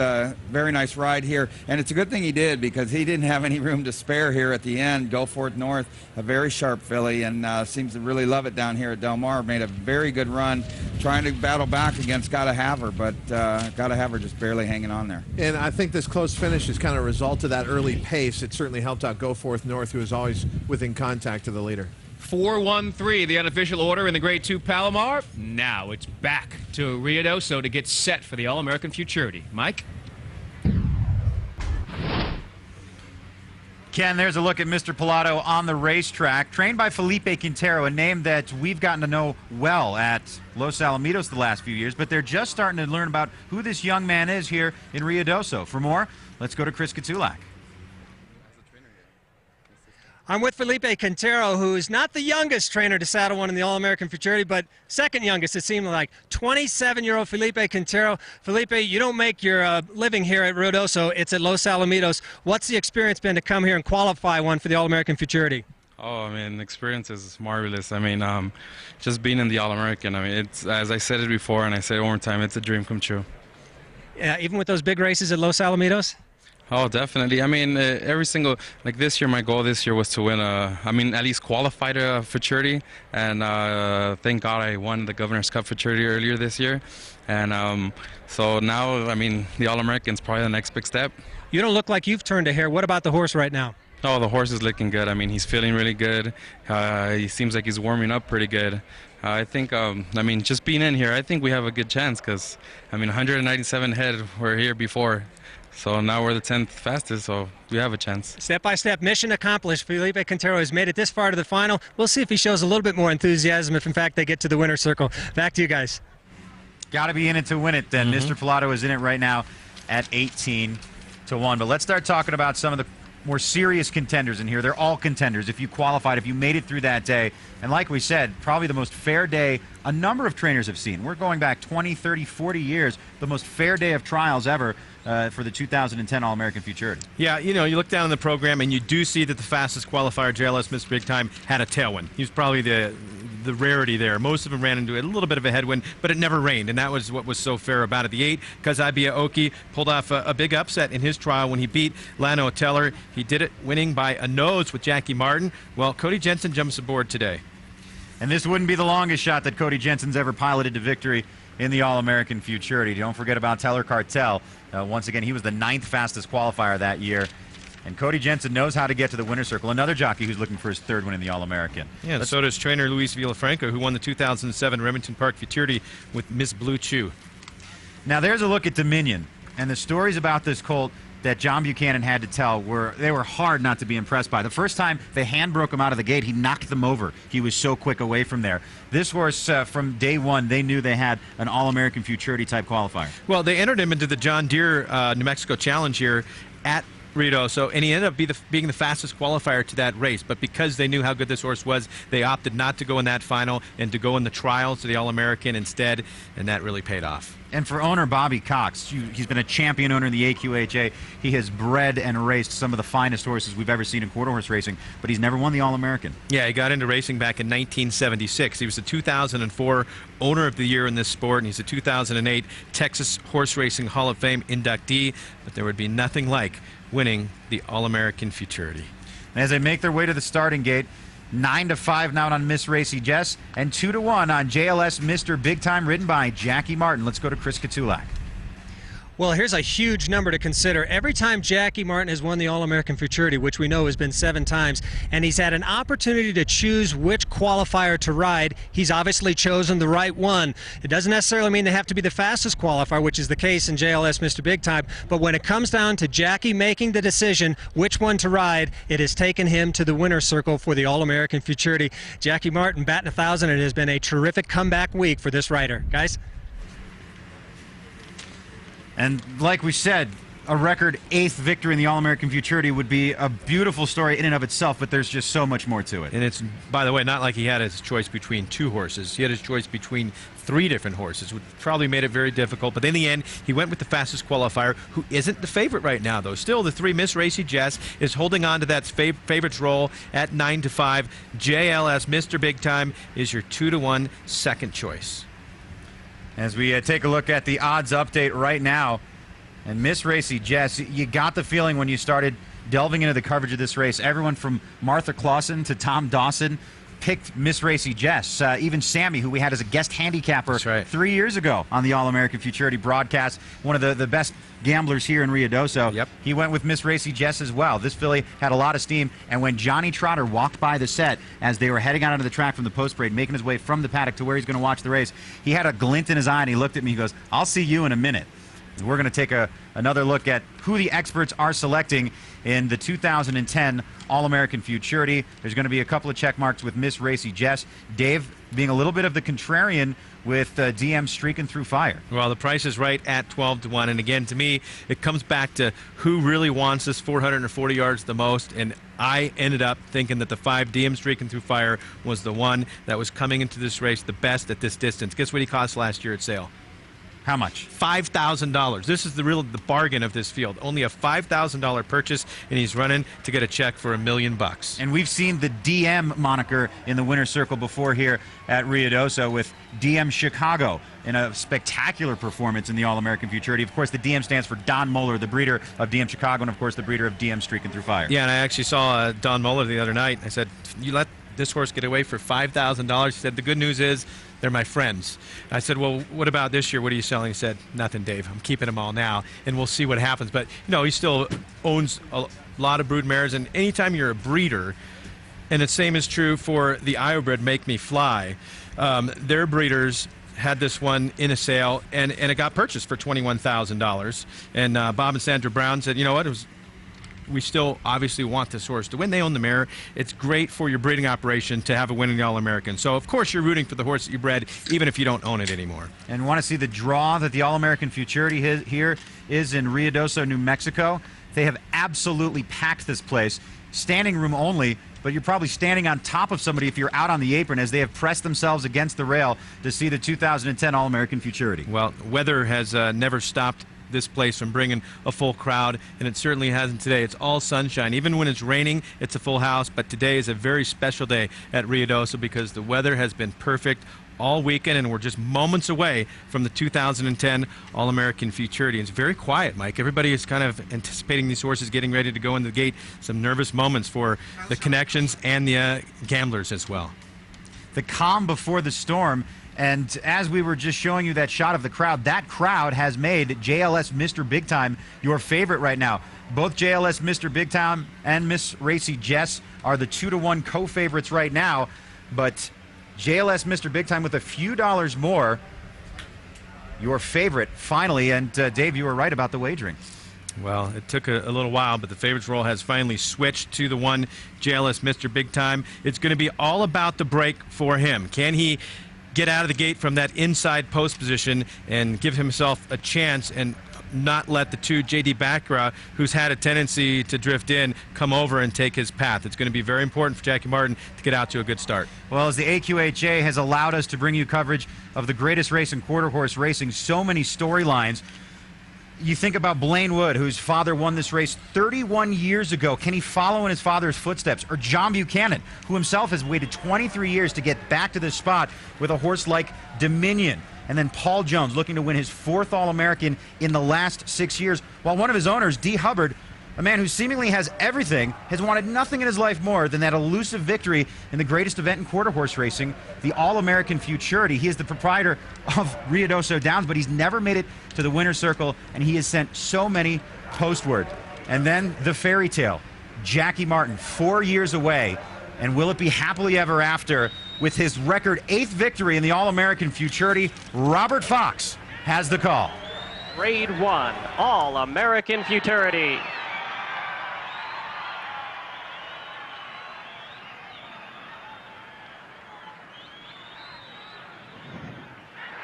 Speaker 8: ride here, and it's a good thing he did, because he didn't have any room to spare here at the end. Go Forth North, a very sharp filly, and seems to really love it down here at Del Mar. Made a very good run, trying to battle back against Gotta Have Her, but Gotta Have Her just barely hanging on there.
Speaker 16: And I think this close finish is kind of a result of that early pace. It certainly helped out Go Forth North, who is always within contact of the leader.
Speaker 7: 4-1-3, the unofficial order in the Grade 2 Palomar. Now it's back to Ruidoso to get set for the All American Futurity. Mike?
Speaker 5: Ken, there's a look at Mr. Pilato on the racetrack, trained by Felipe Quintero, a name that we've gotten to know well at Los Alamitos the last few years, but they're just starting to learn about who this young man is here in Ruidoso. For more, let's go to Chris Katulak.
Speaker 11: I'm with Felipe Quintero, who is not the youngest trainer to saddle one in the All-American Futurity, but second youngest, it seemed like. 27-year-old Felipe Quintero. Felipe, you don't make your living here at Ruidoso. It's at Los Alamitos. What's the experience been to come here and qualify one for the All-American Futurity?
Speaker 2: Oh, I mean, the experience is marvelous. I mean, just being in the All-American, I mean, it's, as I said it before and I say it one more time, it's a dream come true.
Speaker 11: Yeah, even with those big races at Los Alamitos?
Speaker 2: Oh, definitely. I mean, every single, like this year, my goal this year was to win I mean, at least qualify to Futurity. And thank God I won the Governor's Cup Futurity earlier this year. And so now, I mean, the All-American's probably the next big step.
Speaker 11: You don't look like you've turned a hair. What about the horse right now?
Speaker 2: Oh, the horse is looking good. I mean, he's feeling really good. He seems like he's warming up pretty good. I think, I mean, just being in here, I think we have a good chance because, I mean, 197 head were here before. So now we're the 10th fastest, so we have a chance.
Speaker 11: Step-by-step, mission accomplished. Felipe Quintero has made it this far to the final. We'll see if he shows a little bit more enthusiasm if, in fact, they get to the winner's circle. Back to you guys.
Speaker 5: Got to be in it to win it, then. Mr. Pilato is in it right now at 18-1. But let's start talking about some of the more serious contenders in here. They're all contenders. If you qualified, if you made it through that day, and like we said, probably the most fair day a number of trainers have seen. We're going back 20, 30, 40 years, the most fair day of trials ever for the 2010 All-American Futurity.
Speaker 6: Yeah, you know, you look down in the program and you do see that the fastest qualifier, JLS Mr. Bigtime, had a tailwind. He was probably the rarity there. Most of them ran into a little bit of a headwind, but it never rained, and that was what was so fair about it. The 8, Kazabia Oki, pulled off a big upset in his trial when he beat Lano Teller. He did it winning by a nose with Jackie Martin. Well, Cody Jensen jumps aboard today.
Speaker 5: And this wouldn't be the longest shot that Cody Jensen's ever piloted to victory in the All-American Futurity. Don't forget about Teller Cartel. Once again, he was the 9th fastest qualifier that year. And Cody Jensen knows how to get to the winner's circle. Another jockey who's looking for his 3rd win in the All-American.
Speaker 6: Yeah, and so does trainer Luis Villafranca, who won the 2007 Remington Park Futurity with Miss Blue Chew.
Speaker 5: Now there's a look at Dominion. And the stories about this colt that John Buchanan had to tell were hard not to be impressed by. The first time they hand broke him out of the gate, he knocked them over. He was so quick away from there. This horse, from day one, they knew they had an All-American Futurity type qualifier.
Speaker 6: Well, they entered him into the John Deere New Mexico Challenge here at Ruidoso, and he ended up being the fastest qualifier to that race. But because they knew how good this horse was, they opted not to go in that final and to go in the trials to the All-American instead, and that really paid off.
Speaker 5: And for owner Bobby Cox, he's been a champion owner in the AQHA. He has bred and raced some of the finest horses we've ever seen in quarter horse racing, but he's never won the All-American.
Speaker 6: Yeah, he got into racing back in 1976. He was the 2004 Owner of the Year in this sport, and he's a 2008 Texas Horse Racing Hall of Fame inductee, but there would be nothing like winning the All-American Futurity.
Speaker 5: And as they make their way to the starting gate, 9-5 now on Miss Racy Jess, and 2-1 on JLS Mr. Big Time, ridden by Jackie Martin. Let's go to Chris Katulak.
Speaker 11: Well, here's a huge number to consider. Every time Jackie Martin has won the All American Futurity, which we know has been 7 times, and he's had an opportunity to choose which qualifier to ride, he's obviously chosen the right one. It doesn't necessarily mean they have to be the fastest qualifier, which is the case in JLS Mr. Big Time, but when it comes down to Jackie making the decision which one to ride, it has taken him to the winner's circle for the All American Futurity. Jackie Martin batting 1,000. It has been a terrific comeback week for this rider. Guys?
Speaker 5: And like we said, a record 8th victory in the All-American Futurity would be a beautiful story in and of itself, but there's just so much more to it.
Speaker 6: And it's, by the way, not like he had his choice between 2 horses. He had his choice between 3 different horses, which probably made it very difficult. But in the end, he went with the fastest qualifier, who isn't the favorite right now, though. Still, the 3 Miss Racy Jess is holding on to that favorites role at 9-5. JLS Mr. Big Time is your 2-1 second choice.
Speaker 5: As we take a look at the odds update right now, and Miss Racy Jess, you got the feeling when you started delving into the coverage of this race, everyone from Martha Clausen to Tom Dawson picked Miss Racy Jess. Even Sammy, who we had as a guest handicapper 3 years ago on the All-American Futurity broadcast, one of the best gamblers here in Ruidoso.
Speaker 6: Yep.
Speaker 5: He went with Miss Racy Jess as well. This filly had a lot of steam, and when Johnny Trotter walked by the set as they were heading out onto the track from the post parade, making his way from the paddock to where he's going to watch the race, he had a glint in his eye, and he looked at me, he goes, "I'll see you in a minute." We're going to take another look at who the experts are selecting in the 2010 All-American Futurity. There's going to be a couple of check marks with Miss Racy Jess. Dave being a little bit of the contrarian with DM streaking through fire.
Speaker 6: Well, the price is right at 12-1. And again, to me, it comes back to who really wants this 440 yards the most. And I ended up thinking that the 5 DM streaking through fire was the one that was coming into this race the best at this distance. Guess what he cost last year at sale?
Speaker 5: How much?
Speaker 6: $5,000. This is the bargain of this field. Only a $5,000 purchase, and he's running to get a check for $1 million.
Speaker 5: And we've seen the DM moniker in the winner's circle before here at Ruidoso with DM Chicago in a spectacular performance in the All-American Futurity. Of course, the DM stands for Don Moeller, the breeder of DM Chicago, and of course the breeder of DM Streaking Through Fire.
Speaker 6: Yeah, and I actually saw Don Moeller the other night. I said, "You let this horse get away for $5,000. He said, "The good news is they're my friends." I said, "Well, what about this year? What are you selling?" He said, "Nothing, Dave. I'm keeping them all now, and we'll see what happens." But, you know, he still owns a lot of brood mares, and anytime you're a breeder, and the same is true for the Iobred Make Me Fly, their breeders had this one in a sale, and it got purchased for $21,000. And Bob and Sandra Brown said, "You know what? We still obviously want this horse to win." They own the mare. It's great for your breeding operation to have a win in the All-American. So, of course, you're rooting for the horse that you bred, even if you don't own it anymore.
Speaker 5: And want to see the draw that the All-American Futurity here is in Ruidoso, New Mexico. They have absolutely packed this place. Standing room only, but you're probably standing on top of somebody if you're out on the apron as they have pressed themselves against the rail to see the 2010 All-American Futurity.
Speaker 6: Well, weather has never stopped this place from bringing a full crowd, and it certainly hasn't today. It's all sunshine. Even when it's raining, it's a full house, but today is a very special day at Ruidoso because the weather has been perfect all weekend, and we're just moments away from the 2010 All-American Futurity. It's very quiet, Mike. Everybody is kind of anticipating these horses getting ready to go in the gate. Some nervous moments for the connections and the gamblers as well.
Speaker 5: The calm before the storm. And as we were just showing you that shot of the crowd, that crowd has made JLS Mr. Big Time your favorite right now. Both JLS Mr. Big Time and Miss Racy Jess are the 2-1 co-favorites right now. But JLS Mr. Big Time with a few dollars more, your favorite finally. And Dave, you were right about the wagering.
Speaker 6: Well, it took a little while, but the favorites roll has finally switched to the one JLS Mr. Big Time. It's going to be all about the break for him. Can he get out of the gate from that inside post position and give himself a chance and not let the 2 J.D. Baccarat, who's had a tendency to drift in, come over and take his path? It's going to be very important for Jackie Martin to get out to a good start.
Speaker 5: Well, as the AQHA has allowed us to bring you coverage of the greatest race in quarter horse racing, so many storylines. You think about Blaine Wood, whose father won this race 31 years ago. Can he follow in his father's footsteps? Or John Buchanan, who himself has waited 23 years to get back to this spot with a horse like Dominion. And then Paul Jones looking to win his 4th All-American in the last 6 years, while one of his owners, D. Hubbard, A man who seemingly has everything, has wanted nothing in his life more than that elusive victory in the greatest event in quarter horse racing, the All American Futurity. He is the proprietor of Ruidoso Downs, but he's never made it to the winner's circle, and he has sent so many postward. And then the fairy tale, Jackie Martin, 4 years away, and will it be happily ever after with his record 8th victory in the All American Futurity? Robert Fox has the call.
Speaker 4: Grade 1, All American Futurity.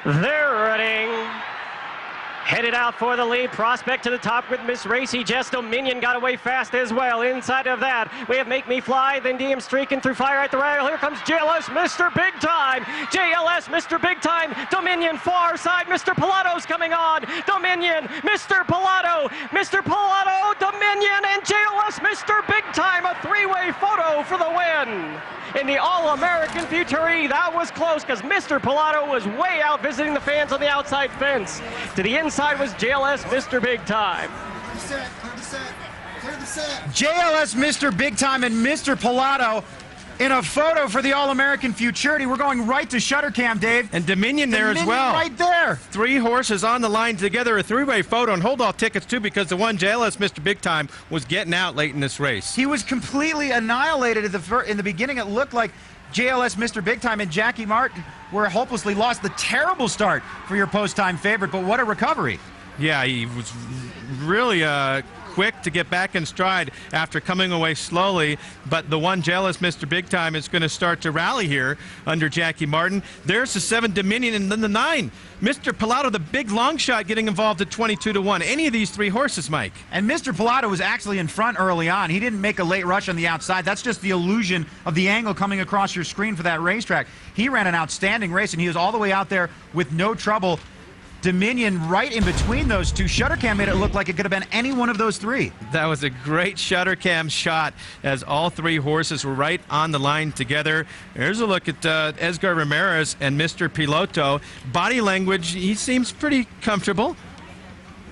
Speaker 4: They're running. Headed out for the lead. Prospect to the top with Miss Racy Jess. Dominion got away fast as well. Inside of that, we have Make Me Fly, then DM streaking through fire at the rail. Here comes JLS Mr. Bigtime. JLS Mr. Bigtime. Dominion far side. Mr. Pilato's coming on. Dominion, Mr. Pilato, Mr. Pilato, Dominion, and JLS Mr. Bigtime. A three-way photo for the win. In the All-American Futurity, that was close because Mr. Pilato was way out visiting the fans on the outside fence. To the inside was JLS Mr. Bigtime.
Speaker 5: JLS Mr. Bigtime and Mr. Pilato in a photo for the All-American Futurity. We're going right to shutter cam, Dave.
Speaker 6: And Dominion there as well.
Speaker 5: Right there.
Speaker 6: 3 horses on the line together, a 3-way photo, and hold off tickets too because the one JLS Mr. Bigtime was getting out late in this race.
Speaker 5: He was completely annihilated in the beginning. It looked like JLS Mr. Bigtime and Jackie Martin were hopelessly lost. The terrible start for your post-time favorite, but what a recovery.
Speaker 6: Yeah, he was really quick to get back in stride after coming away slowly, but the one JLS Mr. Bigtime is going to start to rally here under Jackie Martin. There's the 7 Dominion, and then the 9 Mr. Pilato, the big long shot, getting involved at 22-1. Any of these 3 horses, Mike.
Speaker 5: And Mr. Pilato was actually in front early on. He didn't make a late rush on the outside. That's just the illusion of the angle coming across your screen for that racetrack. He ran an outstanding race, and he was all the way out there with no trouble. Dominion right in between those two. Shuttercam made it look like it could have been any one of those 3.
Speaker 6: That was a great Shuttercam shot as all 3 horses were right on the line together. There's a look at Edgar Ramirez and Mr. Piloto. Body language, he seems pretty comfortable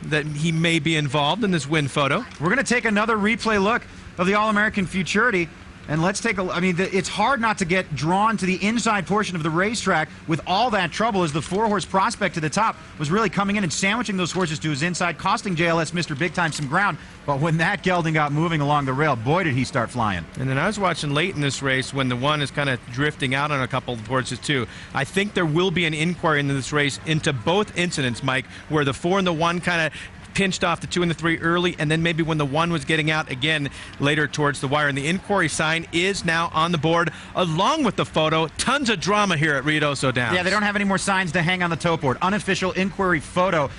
Speaker 6: that he may be involved in this win photo.
Speaker 5: We're going to take another replay look of the All-American Futurity. And let's take a, I mean, it's hard not to get drawn to the inside portion of the racetrack with all that trouble as the 4-horse Prospect to the top was really coming in and sandwiching those horses to his inside, costing JLS Mr. Bigtime some ground. But when that gelding got moving along the rail, boy, did he start flying.
Speaker 6: And then I was watching late in this race when the one is kind of drifting out on a couple of horses too. I think there will be an inquiry into this race into both incidents, Mike, where the 4 and the 1 kind of pinched off the 2 and the 3 early, and then maybe when the 1 was getting out again later towards the wire. And the inquiry sign is now on the board along with the photo. Tons of drama here at Ruidoso Downs.
Speaker 5: Yeah, they don't have any more signs to hang on the tote board. Unofficial inquiry photo.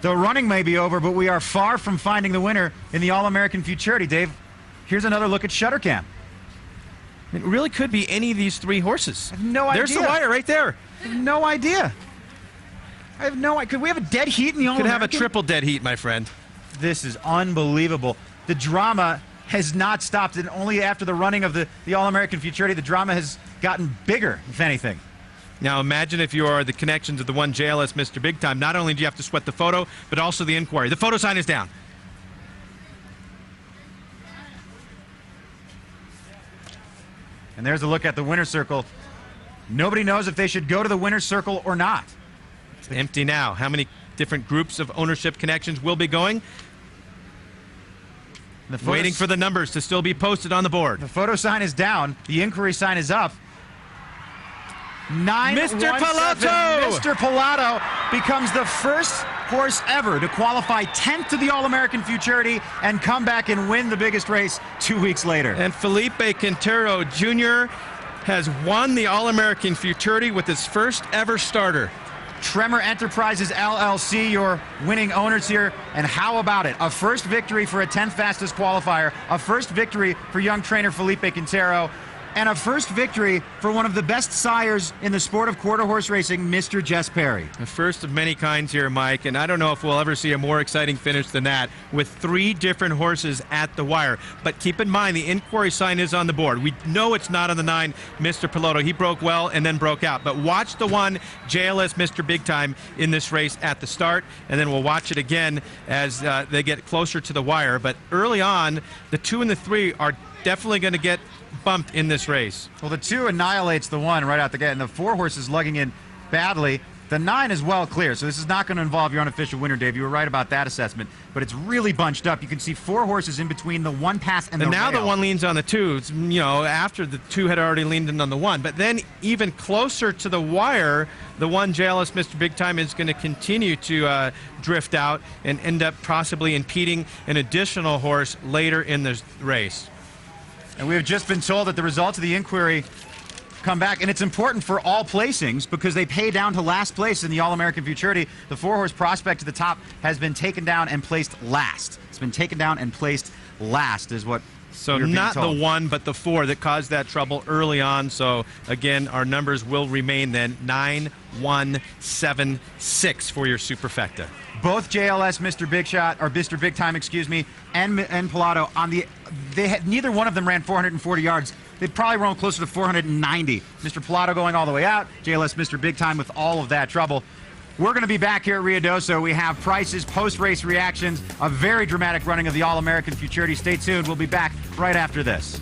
Speaker 5: The running may be over, but we are far from finding the winner in the All-American Futurity. Dave, here's another look at Shuttercam.
Speaker 6: It really could be any of these 3 horses.
Speaker 5: I have no idea.
Speaker 6: There's the wire right there.
Speaker 5: I have no idea. I have no idea. Could we have a dead heat in the All-American?
Speaker 6: Could have a triple dead heat, my friend.
Speaker 5: This is unbelievable. The drama has not stopped, and only after the running of the All-American Futurity, the drama has gotten bigger, if anything.
Speaker 6: Now imagine if you are the connections of the one JLS Mr. Bigtime. Not only do you have to sweat the photo, but also the inquiry. The photo sign is down.
Speaker 5: And there's a look at the winner's circle. Nobody knows if they should go to the winner's circle or not.
Speaker 6: It's empty now. How many different groups of ownership connections will be going? Waiting for the numbers to still be posted on the board.
Speaker 5: The photo sign is down. The inquiry sign is up.
Speaker 6: Mr. Pilato!
Speaker 5: Mr. Pilato becomes the first horse ever to qualify 10th to the All-American Futurity and come back and win the biggest race 2 weeks later.
Speaker 6: And Felipe Quintero Jr. has won the All-American Futurity with his first ever starter.
Speaker 5: Tremor Enterprises LLC, your winning owners here. And how about it? A first victory for a 10th fastest qualifier. A first victory for young trainer Felipe Quintero. and a first victory for one of the best sires in the sport of quarter horse racing, Mr. Jess Perry.
Speaker 6: The first of many kinds here, Mike, and I don't know if we'll ever see a more exciting finish than that, with 3 different horses at the wire. But keep in mind, the inquiry sign is on the board. We know it's not on the 9, Mr. Piloto. He broke well and then broke out. But watch the 1, JLS Mr. Bigtime, in this race at the start, and then we'll watch it again as they get closer to the wire. But early on, the 2 and the 3 are definitely going to get bumped in this race.
Speaker 5: Well, the 2 annihilates the 1 right out the gate, and the 4 horses lugging in badly. The 9 is well clear, so this is not going to involve your unofficial winner, Dave. You were right about that assessment, but it's really bunched up. You can see 4 horses in between the 1 pass and the
Speaker 6: now
Speaker 5: rail.
Speaker 6: the 1 leans on the 2, it's, you know, after the 2 had already leaned in on the 1. But then even closer to the wire, the 1 JLS Mr. Bigtime is going to continue to drift out and end up possibly impeding an additional horse later in the race.
Speaker 5: And we have just been told that the results of the inquiry come back, and it's important for all placings because they pay down to last place in the All American Futurity. The 4-horse prospect to the top has been taken down and placed last. It's been taken down and placed last is what
Speaker 6: So
Speaker 5: we're being
Speaker 6: not
Speaker 5: told.
Speaker 6: the 1, but the 4 that caused that trouble early on. So again, our numbers will remain then 9, 1, 7, 6 for your superfecta.
Speaker 5: Both JLS Mr. Big Shot, or Mr. Big Time, excuse me, and Pilato on the, neither one of them ran 440 yards. They probably run closer to 490. Mr. Pilato going all the way out, JLS Mr. Big Time with all of that trouble. We're going to be back here at Ruidoso. We have prices, post-race reactions, a very dramatic running of the All American Futurity. Stay tuned. We'll be back right after this.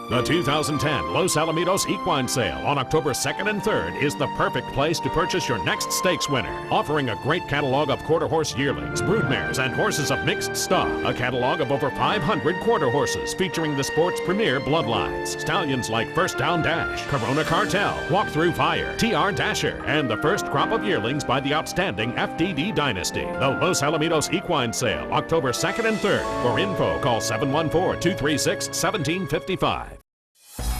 Speaker 18: The 2010 Los Alamitos Equine Sale on October 2nd and 3rd is the perfect place to purchase your next stakes winner. Offering a great catalog of quarter horse yearlings, broodmares, and horses of mixed stock. A catalog of over 500 quarter horses featuring the sport's premier bloodlines. Stallions like First Down Dash, Corona Cartel, Walkthrough Fire, TR Dasher, and the first crop of yearlings by the outstanding FDD Dynasty. The Los Alamitos Equine Sale, October 2nd and 3rd. For info, call 714-236-1755.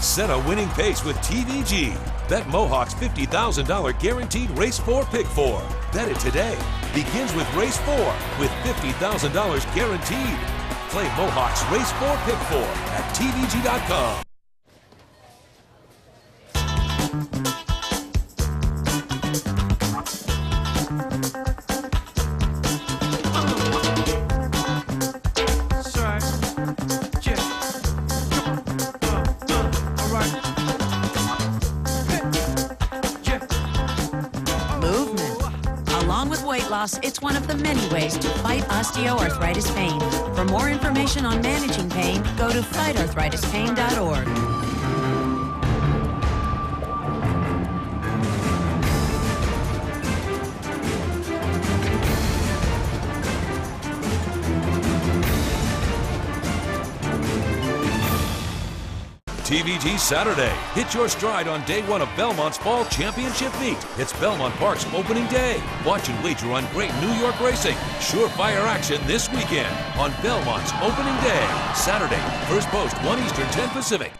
Speaker 1: Set a winning pace with TVG. Bet Mohawk's $50,000 guaranteed Race 4 Pick 4. Bet it today. Begins with Race 4 with $50,000 guaranteed. Play Mohawk's Race 4 Pick 4 at TVG.com.
Speaker 3: It's one of the many ways to fight osteoarthritis pain. For more information on managing pain, go to fightarthritispain.org.
Speaker 1: TVG Saturday. Hit your stride on day 1 of Belmont's Fall Championship Meet. It's Belmont Park's opening day. Watch and wager on great New York racing. Surefire action this weekend on Belmont's opening day. Saturday, first post, 1 Eastern, 10 Pacific.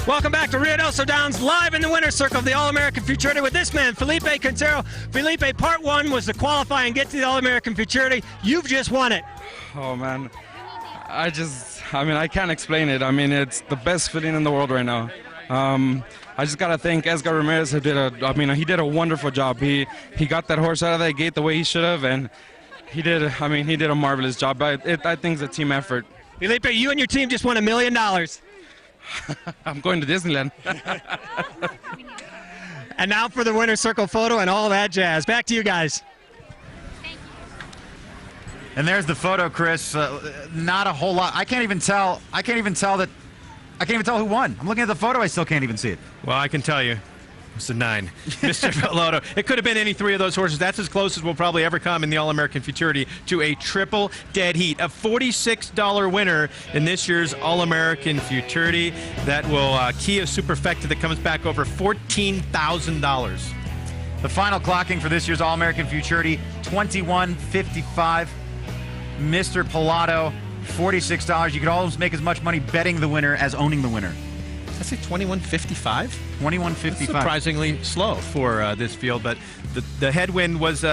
Speaker 11: Welcome back to Ruidoso Downs, live in the winner's circle of the All American Futurity with this man, Felipe Quintero. Felipe, part 1 was to qualify and get to the All American Futurity. You've just won it.
Speaker 2: Oh, man. I can't explain it. I mean, it's the best feeling in the world right now. I just got to thank Edgar Ramirez, who did a wonderful job. He got that horse out of that gate the way he should have, and he did a marvelous job. I think it's a team effort.
Speaker 11: Felipe, you and your team just won $1 million.
Speaker 2: I'm going to Disneyland.
Speaker 11: And now for the winner's circle photo and all that jazz. Back to you guys.
Speaker 5: And there's the photo, Chris. Not a whole lot. I can't even tell who won. I'm looking at the photo. I still can't even see it.
Speaker 6: Well, I can tell you. It's a 9. Mr. Piloto. It could have been any 3 of those horses. That's as close as we'll probably ever come in the All-American Futurity to a triple dead heat. A $46 winner in this year's All-American Futurity. That will Kia Superfecta that comes back over $14,000.
Speaker 5: The final clocking for this year's All-American Futurity, $21.55. Mr. Pilato, $46. You could almost make as much money betting the winner as owning the winner.
Speaker 6: Did I say $21.55?
Speaker 5: $21.55.
Speaker 6: Surprisingly slow for this field, but the headwind was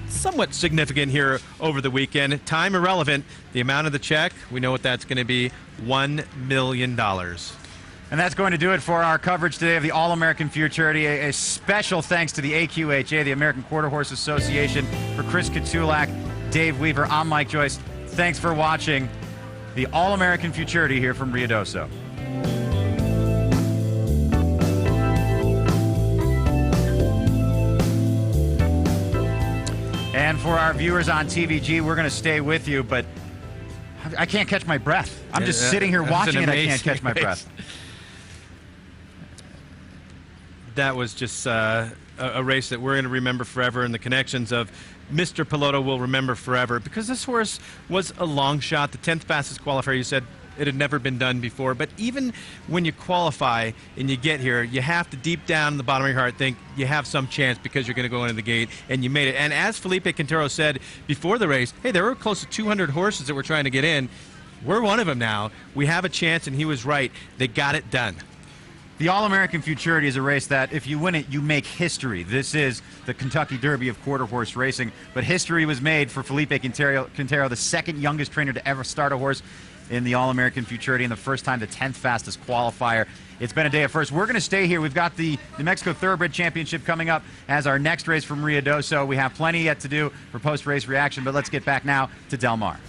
Speaker 6: somewhat significant here over the weekend. Time irrelevant. The amount of the check, we know what that's going to be, $1 million.
Speaker 5: And that's going to do it for our coverage today of the All-American Futurity. A special thanks to the AQHA, the American Quarter Horse Association. For Chris Katulak, Dave Weaver, I'm Mike Joyce. Thanks for watching the All-American Futurity here from Ruidoso. And for our viewers on TVG, we're going to stay with you, but I can't catch my breath. I'm just sitting here watching it. I can't catch my breath.
Speaker 6: That was just a race that we're going to remember forever, and the connections of Mr. Piloto will remember forever, because this horse was a long shot, the 10th fastest qualifier. You said it had never been done before, but even when you qualify and you get here, you have to deep down in the bottom of your heart think you have some chance because you're going to go into the gate, and you made it. And as Felipe Quintero said before the race, hey, there were close to 200 horses that were trying to get in. We're one of them now. We have a chance, and he was right. They got it done.
Speaker 5: The All-American Futurity is a race that, if you win it, you make history. This is the Kentucky Derby of quarter horse racing, but history was made for Felipe Quintero, the second youngest trainer to ever start a horse in the All-American Futurity, and the first time the 10th fastest qualifier. It's been a day of firsts. We're going to stay here. We've got the New Mexico Thoroughbred Championship coming up as our next race from Ruidoso. We have plenty yet to do for post-race reaction, but let's get back now to Del Mar.